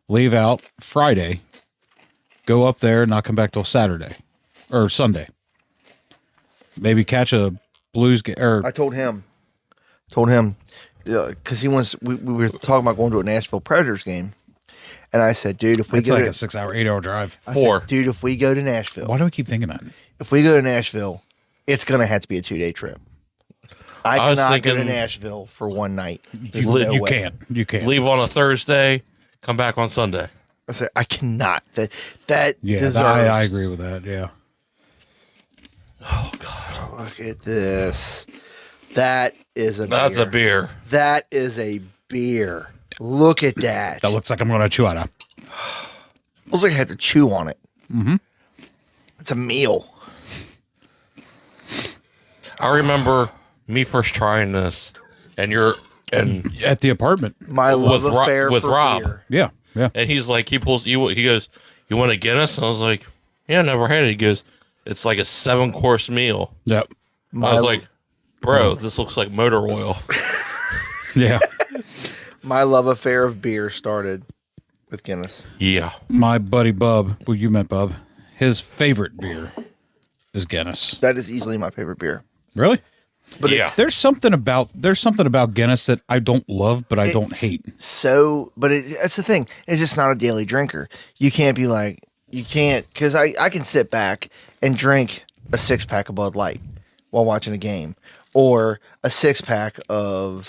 leave out Friday, go up there, and not come back till Saturday or Sunday. Maybe catch a Blues game. I told him, because he wants. We were talking about going to a Nashville Predators game, and I said, dude, if we it's go like to, a 6-hour, 8-hour drive. Dude, if we go to Nashville, why do I keep thinking that? If we go to Nashville, it's gonna have to be a 2-day trip. I cannot go to Nashville for one night. You can't. Leave on a Thursday, come back on Sunday. I said I cannot. That deserves. I agree with that. Yeah. Oh God! Look at this. That's a beer. That is a beer. Look at that. That looks like I'm going to chew on it. Looks like I have to chew on it. Mm-hmm. It's a meal. I remember me first trying this, and at the apartment. My love affair with for Rob. beer. Yeah. And he's like, he goes, you want a Guinness? And I was like, yeah, never had it. He goes, It's like a 7-course meal. Yep. I was like, bro, this looks like motor oil. Yeah. My love affair of beer started with Guinness. Yeah. My buddy Bub, well, you met Bub, his favorite beer is Guinness. That is easily my favorite beer. Really? But Yeah. There's something about Guinness that I don't love, but I don't hate. But that's the thing. It's just not a daily drinker. You can't be like, because I can sit back and drink a 6-pack of Bud Light while watching a game, or a 6-pack of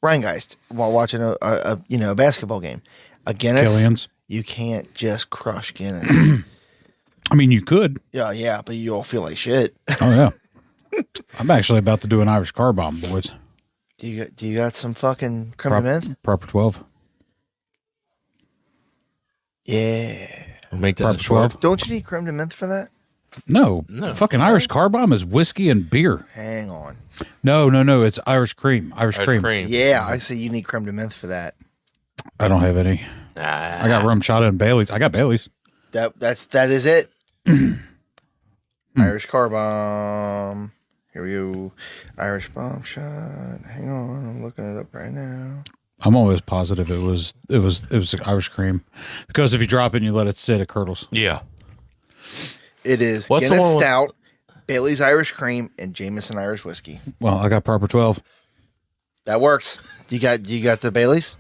Rheingeist while watching a basketball game. A Guinness, Killian's. You can't just crush Guinness. I mean, you could. Yeah, but you all feel like shit. Oh yeah. I'm actually about to do an Irish car bomb, boys. Do you got some fucking creme de menthe? Proper 12. Yeah. We'll make that Proper short. 12. Don't you need creme de menthe for that? No. Fucking Irish car bomb is whiskey and beer. Hang on. No. It's Irish cream. Irish cream. Yeah, I say you need creme de menthe for that. I don't have any. I got rum chata and Bailey's. I got Bailey's. That is it. Irish car bomb. Here we go. Irish bomb shot. Hang on, I'm looking it up right now. I'm always positive it was Irish cream, because if you drop it and you let it sit, it curdles. Yeah. It is What's the Guinness one with- Stout, Bailey's Irish Cream, and Jameson Irish Whiskey. Well, I got proper 12. That works. Do you got the Bailey's?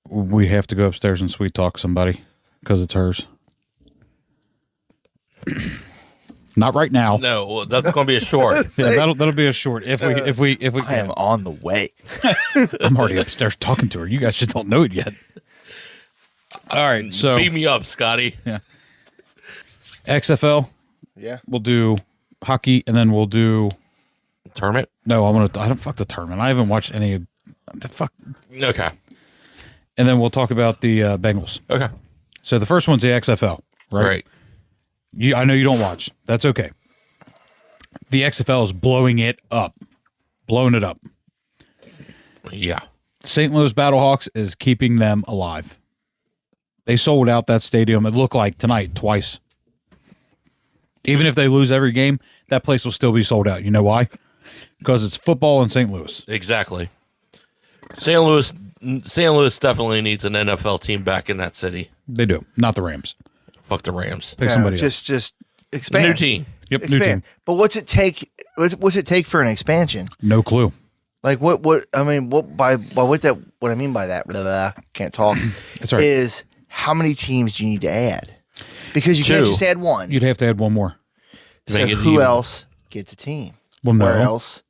We have to go upstairs and sweet talk somebody because it's hers. Not right now. No, well, that's going to be a short. Yeah, that'll be a short. If we I am on the way. I'm already upstairs talking to her. You guys just don't know it yet. All right, so Beat me up, Scotty. yeah, XFL. Yeah. We'll do hockey, and then we'll do. Tournament? No, I don't fuck the tournament. I haven't watched any of the fuck. Okay. And then we'll talk about the Bengals. Okay. So the first one's the XFL, right? I know you don't watch. That's okay. The XFL is blowing it up. Yeah. St. Louis Battlehawks is keeping them alive. They sold out that stadium, it looked like tonight, twice. Even if they lose every game, that place will still be sold out. You know why? Because it's football in St. Louis. Exactly. St. Louis definitely needs an NFL team back in that city. They do. Not the Rams. Fuck the Rams. Pick somebody else. Just expand. New team. Yep, Expand. new team. But what's it take? What's it take for an expansion? No clue. Like what I mean, what I mean by that, blah, blah, can't talk. That's right. Is how many teams do you need to add? Because you can't Two. just add one. You'd have to add one more. So Make it who even. else gets a team? Well, no. Where else?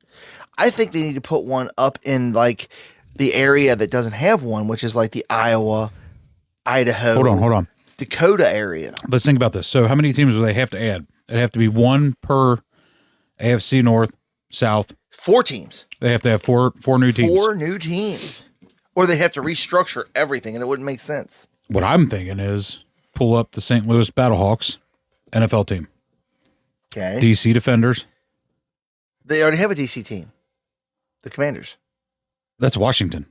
I think they need to put one up in like the area that doesn't have one, which is like the Iowa, Idaho, Hold on. Dakota area. Let's think about this. So how many teams do they have to add? It'd have to be one per AFC North, South. 4 teams. They have to have four new teams. 4 new teams. Or they'd have to restructure everything and it wouldn't make sense. What I'm thinking is pull up the St. Louis Battlehawks NFL team. Okay. DC Defenders. They already have a DC team. The Commanders. That's Washington.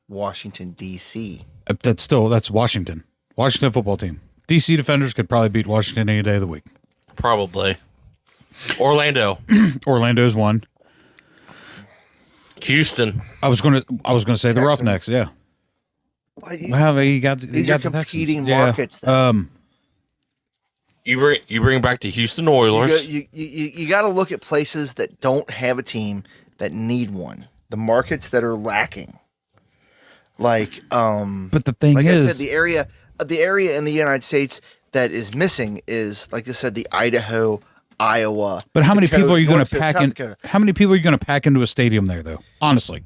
Washington, D.C. That's Washington. Washington football team. DC Defenders could probably beat Washington any day of the week. Probably. Orlando. Orlando's one. Houston. I was gonna say the Roughnecks. Yeah. Well, you got These you are got the competing Texans. markets. Then. You bring back the Houston Oilers. You got to look at places that don't have a team that need one. The markets that are lacking. Like, But the thing like is, I said, the area in the United States that is missing is, like I said, the Idaho, Iowa. but how many Dakota, people are you going North to Dakota, pack South in? Dakota. How many people are you going to pack into a stadium there, though? Honestly,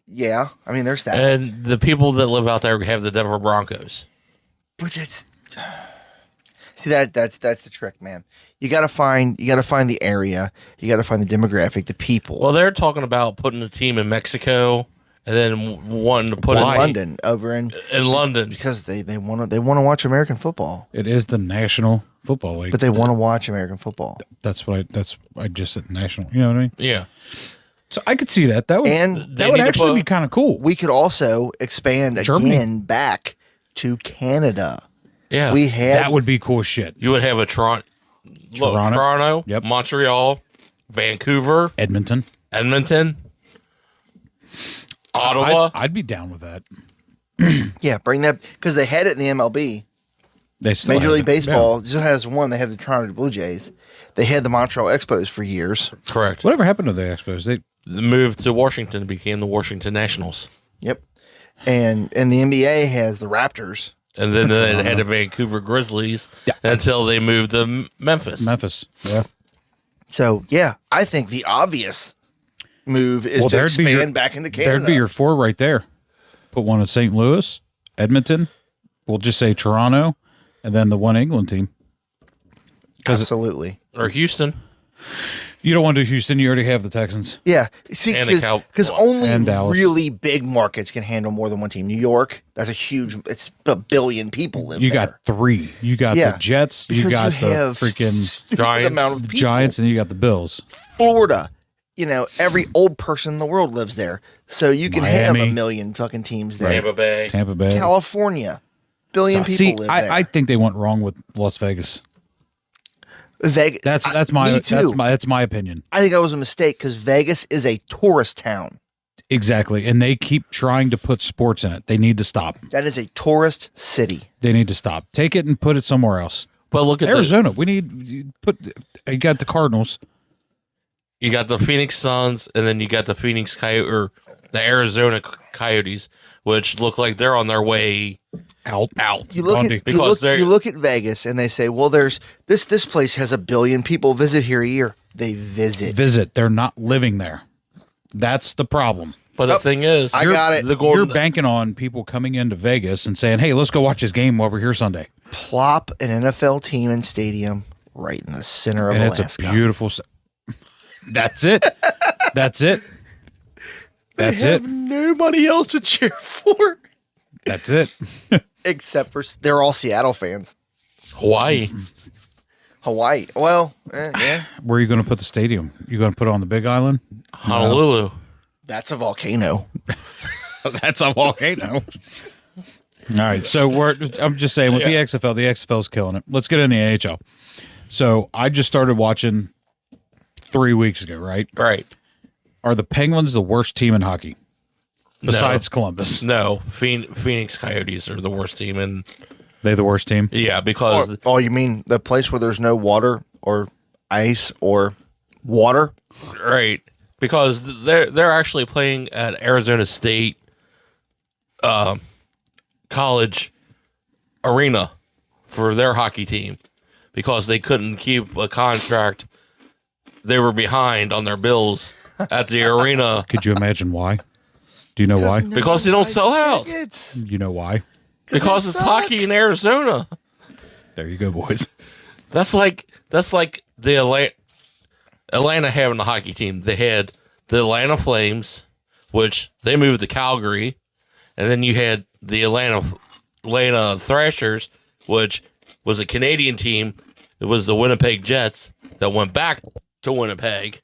Yeah, I mean, there's that. And the people that live out there have the Denver Broncos. But it's see that's the trick, man. You gotta find the area. You gotta find the demographic, the people. Well, they're talking about putting a team in Mexico and then wanting to put in a team London, over in London. because they want to watch American football, it is the National Football League. but they want to watch American football. That's I just said national. You know what I mean? Yeah. So I could see that. That would And they would need to actually put- be kind of cool. We could also expand Germany. again back to Canada. Yeah. We had That would be cool as shit. you would have a Toronto. Toronto, Yep. Montreal, Vancouver, Edmonton. Ottawa. I'd be down with that. Yeah, bring that because they had it in the MLB. They still Major have League it. Baseball just has one. They have the Toronto Blue Jays. They had the Montreal Expos for years. Correct. Whatever happened to the Expos? They Moved to Washington and became the Washington Nationals. Yep. And the NBA has the Raptors. And then they had the Vancouver Grizzlies until they moved to Memphis. Yeah. So, yeah, I think the obvious move is to expand back into Canada. There'd be your 4 right there. Put one in St. Louis, Edmonton. We'll just say Toronto, and then the one England team. Absolutely. Or Houston. You don't want to do Houston. You already have the Texans. Yeah. See, because only really big markets can handle more than one team. New York, that's a huge, it's a billion people live there. You got 3. You got the Jets. You got the freaking amount of people. Giants, and you got the Bills. Florida. Every old person in the world lives there. So you can Miami. have a million fucking teams there. Tampa Bay. California. Billion people live there. I think they went wrong with Las Vegas. Vegas. That's my opinion. I think that was a mistake because Vegas is a tourist town. Exactly, and they keep trying to put sports in it. They need to stop. That is a tourist city. They need to stop. Take it and put it somewhere else. But look at Arizona. You got the Cardinals. You got the Phoenix Suns, and then you got the the Arizona Coyotes, which look like they're on their way out. You look at Vegas, and they say, "Well, there's this place has 1 billion people visit here a year." They visit. They're not living there. That's the problem. But the thing is, you're banking on people coming into Vegas and saying, "Hey, let's go watch this game while we're here Sunday." Plop an NFL team and stadium right in the center of Alaska. It's a beautiful. That's it. That's it. That's it. Nobody else to cheer for. That's it. Except for they're all Seattle fans. Hawaii. Well, yeah. Where are you going to put the stadium? You going to put it on the Big Island? Honolulu. That's a volcano. That's a volcano. All right. So I'm just saying with the XFL's killing it. Let's get in the NHL. So I just started watching 3 weeks ago, right? Right. Are the Penguins the worst team in hockey? Besides Columbus? No. Phoenix Coyotes are the worst team. And they the worst team? Yeah, because... Oh, you mean the place where there's no water or ice or water? Right. Because they're actually playing at Arizona State College Arena for their hockey team because they couldn't keep a contract. They were behind on their bills at the arena. Could you imagine why? Do you know why? Because they don't sell out. You know why? Because it's hockey in Arizona. There you go, boys. That's like the Atlanta having a hockey team. They had the Atlanta Flames, which they moved to Calgary, and then you had the Atlanta Thrashers, which was a Canadian team. It was the Winnipeg Jets that went back to Winnipeg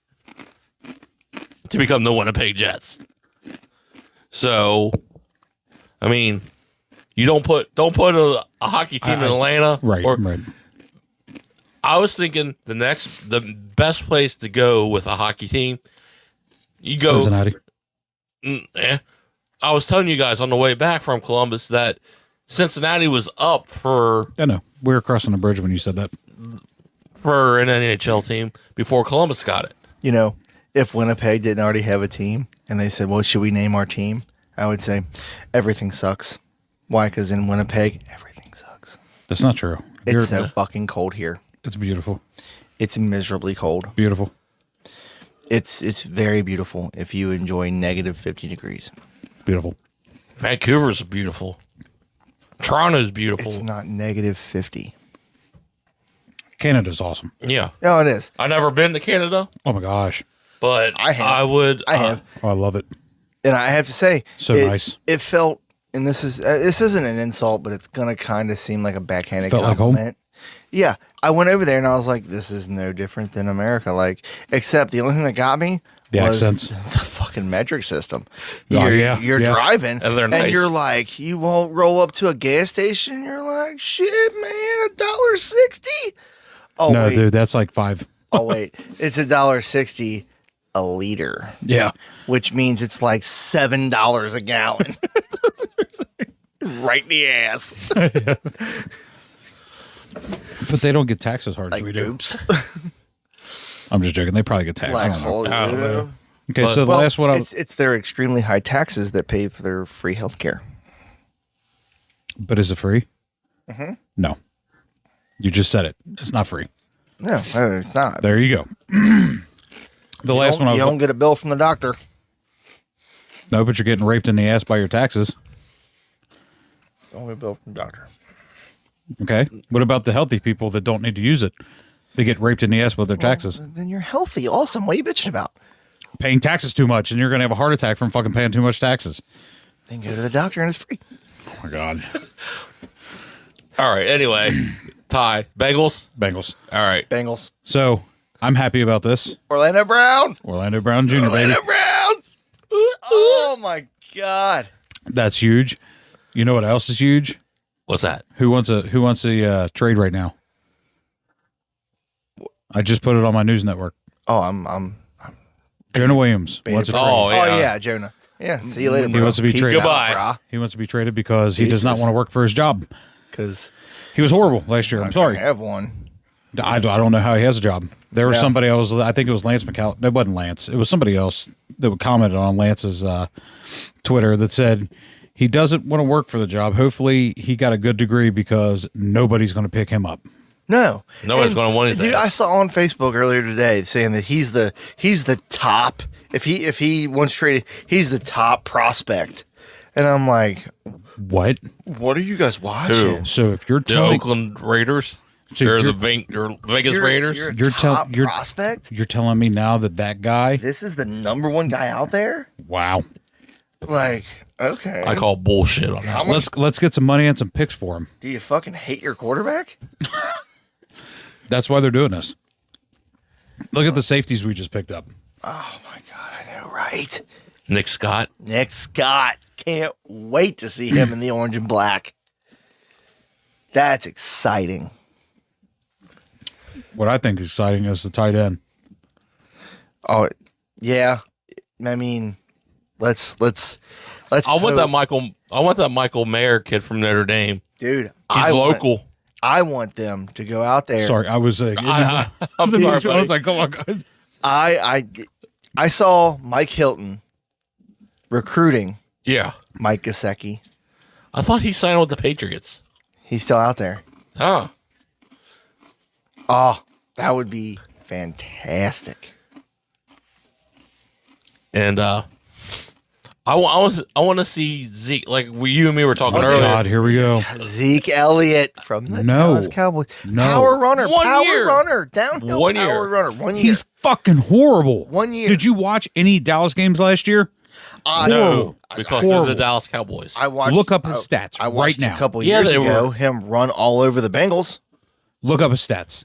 to become the Winnipeg Jets. So, I mean, you don't put a hockey team in Atlanta, right? Right. I was thinking the best place to go with a hockey team, you go Cincinnati. I was telling you guys on the way back from Columbus that Cincinnati was up for. I know we were crossing the bridge when you said that. For an NHL team before Columbus got it. You know, if Winnipeg didn't already have a team and they said, well, should we name our team? I would say everything sucks. Why? Because in Winnipeg, everything sucks. That's not true. It's so fucking cold here. It's beautiful. It's miserably cold. Beautiful. It's very beautiful if you enjoy negative 50 degrees. Beautiful. Vancouver's beautiful. Toronto's beautiful. It's not negative 50. Canada's awesome. Yeah. No, it is. I've never been to Canada. Oh my gosh. But I have. I have. Oh, I love it. And I have to say, nice. It felt, and this isn't an insult, but it's gonna kind of seem like a backhanded compliment. Like home? Yeah, I went over there and I was like, this is no different than America. Like, except the only thing that got me was accents. The fucking metric system. You're driving and they're nice. And you're like, you won't roll up to a gas station. You're like, shit, man, $1.60. Oh, no, wait. dude, that's like 5. Oh, wait. It's $1.60 a liter, Yeah. which means it's like $7 a gallon. Right in the ass. But they don't get taxed as hard as Like, we do. oops. I'm just joking. They probably get taxed. I Like, don't know. holy shit. Okay, But- so the Well, last one I was, it's their extremely high taxes that pay for their free health care. but is it free? No. You just said it. It's not free. No, it's not. There you go. The last one I You was, don't get a bill from the doctor. no, but you're getting raped in the ass by your taxes. Don't get a bill from the doctor. Okay. What about the healthy people that don't need to use it? They get raped in the ass with their taxes. Then you're healthy. Awesome. What are you bitching about? Paying taxes too much, and you're going to have a heart attack from fucking paying too much taxes. Then go to the doctor and it's free. Oh my God. All right. Anyway, Ty, Bengals. Bengals. All right. Bengals. So I'm happy about this. Orlando Brown. Orlando Brown Jr., baby. Orlando Brown. Oh my God. That's huge. You know what else is huge? What's that? Who wants a trade right now? I just put it on my news network. Oh, I'm Jonah Williams wants a trade. Oh, yeah. Oh yeah, Jonah. Yeah. See you later, He bro. wants to be Peace traded. out, Goodbye. brah. He wants to be traded because he does not Jesus. want to work for his job. Because He was horrible last year. I'm sorry. I have one. I don't know how he has a job. There was Yeah. somebody else. I think it was Lance McAlister. No, it wasn't Lance. It was somebody else that commented on Lance's Twitter that said he doesn't want to work for the job. Hopefully, he got a good degree because nobody's going to pick him up. No. Nobody's gonna win his Dude, ass. I saw on Facebook earlier today saying that he's the top. If he wants traded, he's the top prospect. And I'm like, What? what are you guys watching? So if you're The telling Oakland Raiders. So They're you're- the Vegas Raiders. You're a You're tell- top you're- prospect. you're telling me now that guy? This is the number one guy out there. Wow. Like, okay. I call bullshit on that. Let's get some money and some picks for him. Do you fucking hate your quarterback? That's why they're doing this. Look at the safeties we just picked up. Oh my God, I know, right? Nick Scott. Nick Scott. Can't wait to see him in the orange and black. That's exciting. What I think is exciting is the tight end. Oh, yeah. I mean, let's. I want that Michael Mayer kid from Notre Dame. dude. He's local. I want them to go out there. Sorry, I was. I'm I sorry, was buddy. like, oh my God. I saw Mike Hilton recruiting Yeah. Mike Gesicki. I thought he signed with the Patriots. He's still out there. Huh. Oh, that would be fantastic. And I want to see Zeke, like you and me were talking Oh, earlier. God, here we go. Zeke Elliott from the No. Dallas Cowboys. No. Power runner. 1 Power year. runner. Downhill 1 power year. runner. 1 year. He's fucking horrible. 1 year. Did you watch any Dallas games last year? No, because they're Horrible. the Dallas Cowboys. I watched. Look up his stats I watched right now. a couple Yeah, years they ago were. him run all over the Bengals. Look up his stats.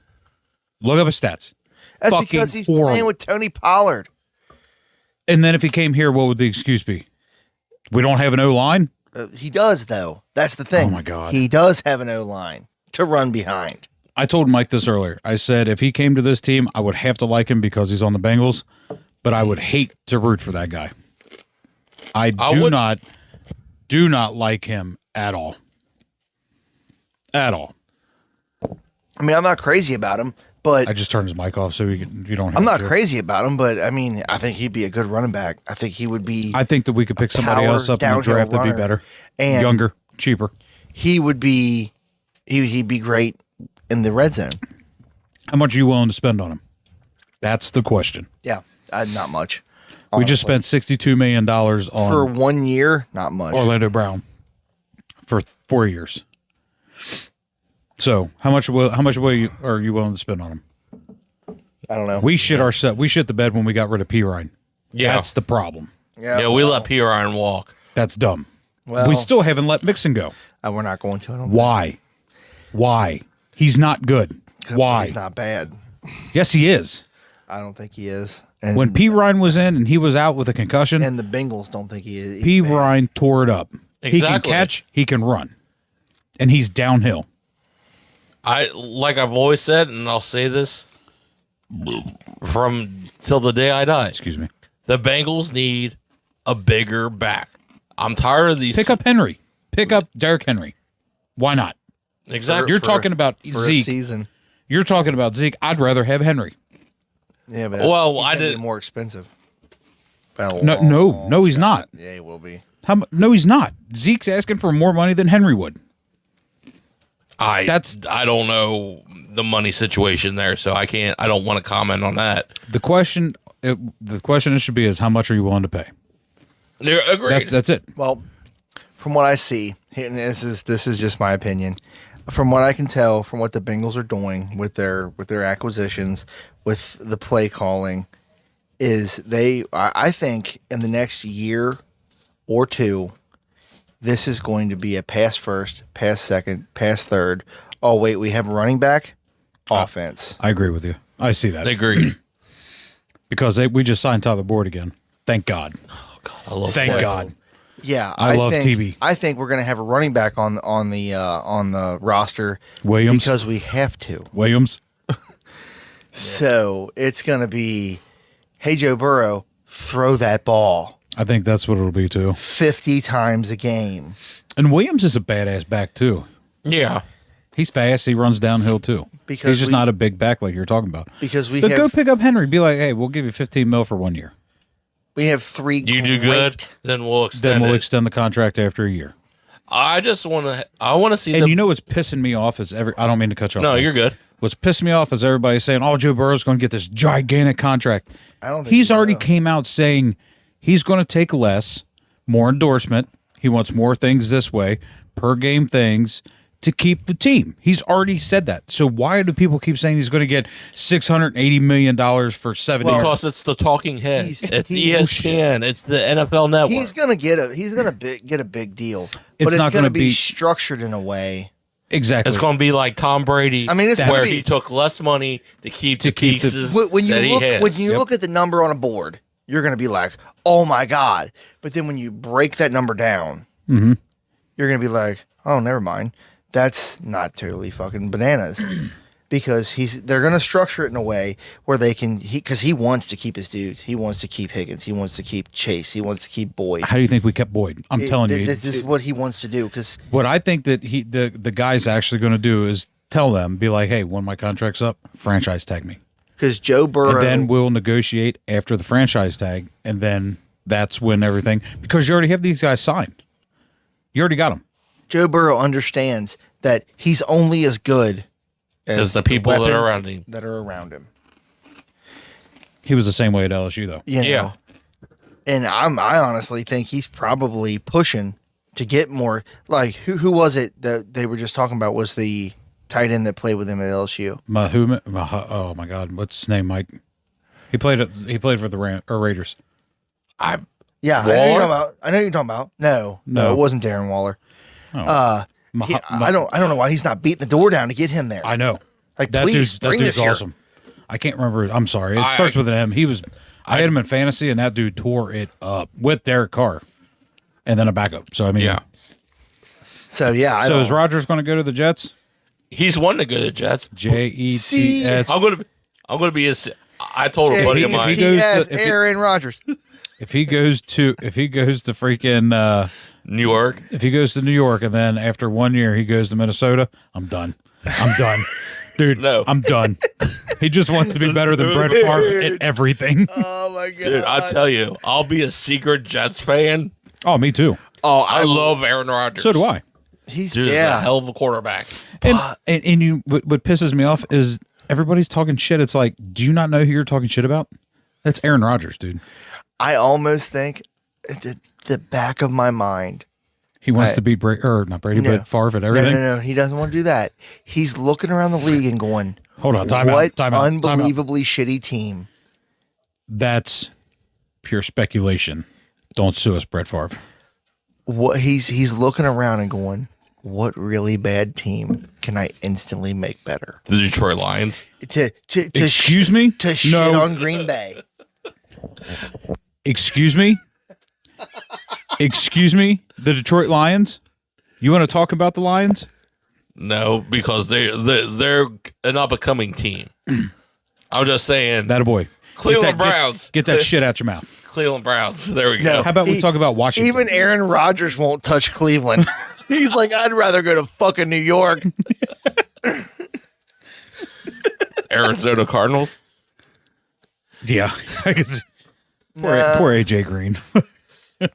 Look up his stats. That's Fucking because he's horrible. playing with Tony Pollard. And then if he came here, what would the excuse be? We don't have an O line? He does though. That's the thing. Oh, my God. He does have an O line to run behind. I told Mike this earlier. I said if he came to this team, I would have to like him because he's on the Bengals, but I would hate to root for that guy. I do not like him at all. At all. I mean, I'm not crazy about him, but I just turned his mic off so you don't have I'm not to. crazy about him. But I mean, I think he'd be a good running back. I think he would be. I think that we could pick somebody power else up in the downhill draft that'd be runner. better. And- Younger, cheaper. He would be. He'd be great in the red zone. How much are you willing to spend on him? That's the question. Yeah, not much. We just spent $62 million for on 1 year. Not much. Orlando Brown for 4 years. So how much are you willing to spend on him? I don't know. We shit the bed when we got rid of P. Ryan. Yeah. That's the problem. Yeah, we let P. Ryan walk. That's dumb. Well, We still haven't let Mixon go. we're not going to. I don't Why? Why? He's not good. think. Why? He's not bad. Yes, he is. I don't think he is. And When P. Ryan was in and he was out with a concussion, and the Bengals don't think he is. he's P. bad. Ryan tore it up. He can Exactly. catch, he can run, and he's downhill. Like I've always said, and I'll say this from till the day I die. Excuse me. The Bengals need a bigger back. I'm tired of these. Pick up Henry. Pick up Derrick Henry. Why not? Exactly. You're talking about for Zeke. a season. You're talking about Zeke. I'd rather have Henry. Yeah, but I did more expensive. No, he's not. Yeah, he will be. No, he's not. Zeke's asking for more money than Henry would. I don't know the money situation there, so I don't want to comment on that. The question it should be is how much are you willing to pay? Agreed. That's it. Well, from what I see, and this is just my opinion. From what I can tell, from what the Bengals are doing with their acquisitions, with the play calling, is I think in the next year or two, this is going to be a pass first, pass second, pass third. Oh wait, we have a running back. Offense. I agree with you. I see that. Agreed. Because we just signed Tyler Boyd again. Thank God. Oh God, I love Thank play. God. Yeah, I love think, TB. I think we're going to have a running back on the roster Williams. because we have to. Williams. So it's going to be, hey Joe Burrow, throw that ball I think that's what it'll be too. 50 times a game. And Williams is a badass back too. Yeah. He's fast. He runs downhill too. Because he's just not a big back like you're talking about. Because we But go have pick up Henry. Be like, hey, we'll give you $15 million for 1 year. we have three. You do good, then we'll extend. Then we'll it. extend the contract after a year. I just want to. I want to see. And you know what's pissing me off is I don't mean to cut you off. No, Mike. you're good. What's pissing me off is everybody saying, "Oh, Joe Burrow's going to get this gigantic contract." I don't think He's he already will. came out saying he's going to take less, more endorsement. He wants more things this way, per game things to keep the team. He's already said that. So why do people keep saying he's going to get $680 million for 7 years? Because it's the talking head. He's- It's he- ESPN. It's the NFL Network. He's going to get a big deal, It's but it's not going to gonna be be- structured in a way. Exactly. It's going to be like Tom Brady. I mean, it's where gonna be- he took less money to keep the keep the- pieces When you that he has. look look at the number on a board, you're going to be like, "Oh my god!" But then when you break that number down, Mm-hmm. you're going to be like, "Oh, never mind. That's not totally fucking bananas." Because they're going to structure it in a way where they can, because he wants to keep his dudes. He wants to keep Higgins. He wants to keep Chase. He wants to keep Boyd. How do you think we kept Boyd? I'm telling you. This is what he wants to do. Because What I think that the guy's actually going to do is tell them, be like, hey, when my contract's up, franchise tag me. Joe Burrow. And then we'll negotiate after the franchise tag. And then that's when everything, because you already have these guys signed. You already got them. Joe Burrow understands that he's only as good As the people that are weapons around him. that are around him. He was the same way at LSU, though. You know? Yeah. And I honestly think he's probably pushing to get more. Like who was it that they were just talking about was the tight end that played with him at LSU? Oh, my God. What's his name, Mike? He played for the Raiders. Yeah, Waller? I know who you're talking about. No, No. it wasn't Darren Waller. Oh. I don't know why he's not beating the door down to get him there. I know. Like, That please dude's bring this here. awesome. I can't remember. I'm sorry. It starts with an M. I had him in fantasy, and that dude tore it up with Derek Carr, and then a backup. So I mean, Yeah. So yeah, So is Rodgers going to go to the Jets? He's wanting to go to the Jets. Jets. I'm gonna be his. I told a buddy of mine. Aaron Rodgers. If he goes to freaking New York. if he goes to New York, and then after 1 year he goes to Minnesota, I'm done. Dude. No. I'm done. He just wants to be better than Brett Favre at everything. Oh my god, Dude, I tell you, I'll be a secret Jets fan. Oh, me too. Oh, I love Aaron Rodgers. So do I. He's Dude, he's a hell of a quarterback. And you, what pisses me off is everybody's talking shit. It's like, do you not know who you're talking shit about? That's Aaron Rodgers, dude. I almost think at the back of my mind. He wants to beat Brady, or not Brady, but Favre at everything. No, he doesn't want to do that. He's looking around the league and going, Hold on, time what out. unbelievably shitty team. That's pure speculation. Don't sue us, Brett Favre. What he's looking around and going, what really bad team can I instantly make better? The Detroit Lions. Excuse me? To shit on Green Bay. Excuse me? Excuse me? The Detroit Lions? You want to talk about the Lions? No, because they're an up and coming team. I'm just saying That a boy. Cleveland Browns. Get that shit out your mouth. Cleveland Browns. There we go. How about we talk about Washington? Even Aaron Rodgers won't touch Cleveland. He's like, I'd rather go to fucking New York. Arizona Cardinals. Yeah. Poor AJ Green.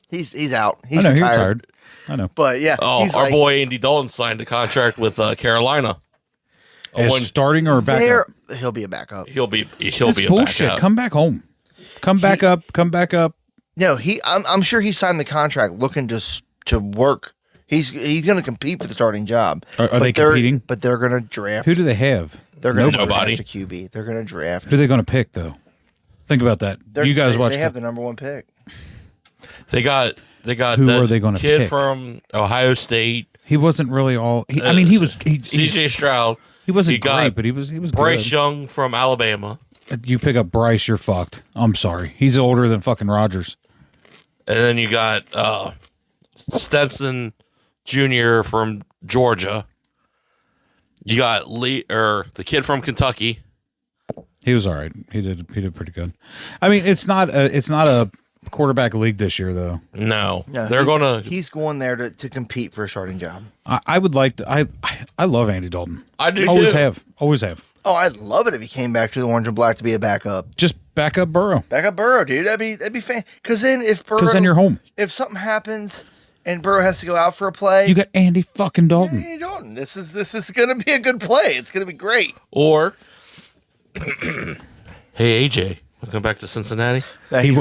He's out. He's I know, retired. he's retired. I know. But yeah, Oh, he's our like, boy Andy Dalton signed a contract with Carolina. As starting or backup? he'll be a backup. He'll be That's a bullshit. backup. Come back home. Come back up. No, I'm sure he signed the contract looking to work. He's going to compete for the starting job. Are they competing? But they're going to draft. Who do they have? They're going to Nobody. draft a QB. They're going to draft. Who are they going to pick, though? Think about that. You guys watch. They have the number one pick. They got Who that are they gonna kid pick? from Ohio State. He wasn't really all. He was. CJ Stroud. He wasn't He got great, but he was Bryce good. Young from Alabama. You pick up Bryce, you're fucked. I'm sorry. He's older than fucking Rodgers. And then you got Stetson Jr. from Georgia. You got the kid from Kentucky. He was all right. He did pretty good. I mean, it's not a quarterback league this year, though. No, No, he's going there to compete for a starting job. I would like to. I love Andy Dalton. I do Always too. have. Oh, I'd love it if he came back to the orange and black to be a backup. Just back up Burrow. Back up Burrow, dude. That'd be fan. Because then You're home. If something happens and Burrow has to go out for a play, You got Andy fucking Dalton. Andy Dalton. This is going to be a good play. It's going to be great. Or, hey AJ, welcome back to Cincinnati. He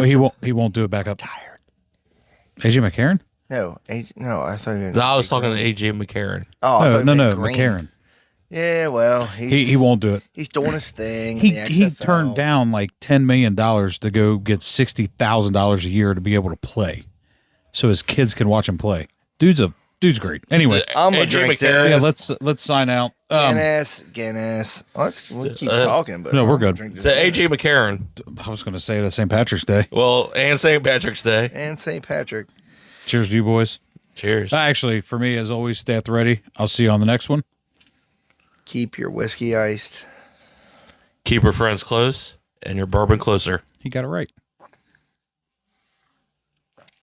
won't do it back up. Tired. AJ McCarron? No, I thought. No, I was talking to AJ McCarron. Oh, I thought No, Green. McCarron. Yeah, well, He won't do it. He's doing his thing. He in the XFL. turned down like $10 million to go get $60,000 a year to be able to play, so his kids can watch him play. Dude's great. Anyway, I'm gonna AJ drink McCarron. this. yeah, let's sign out. Guinness. We'll keep talking, but no, we're I'm gonna good. drink this To Guinness. AJ McCarron. I was going to say that St. Patrick's Day. Well, and St. Patrick's Day. And St. Patrick. Cheers to you boys. Cheers. Actually, for me, as always, stay at the ready. I'll see you on the next one. Keep your whiskey iced. Keep your friends close and your bourbon closer. You got it right.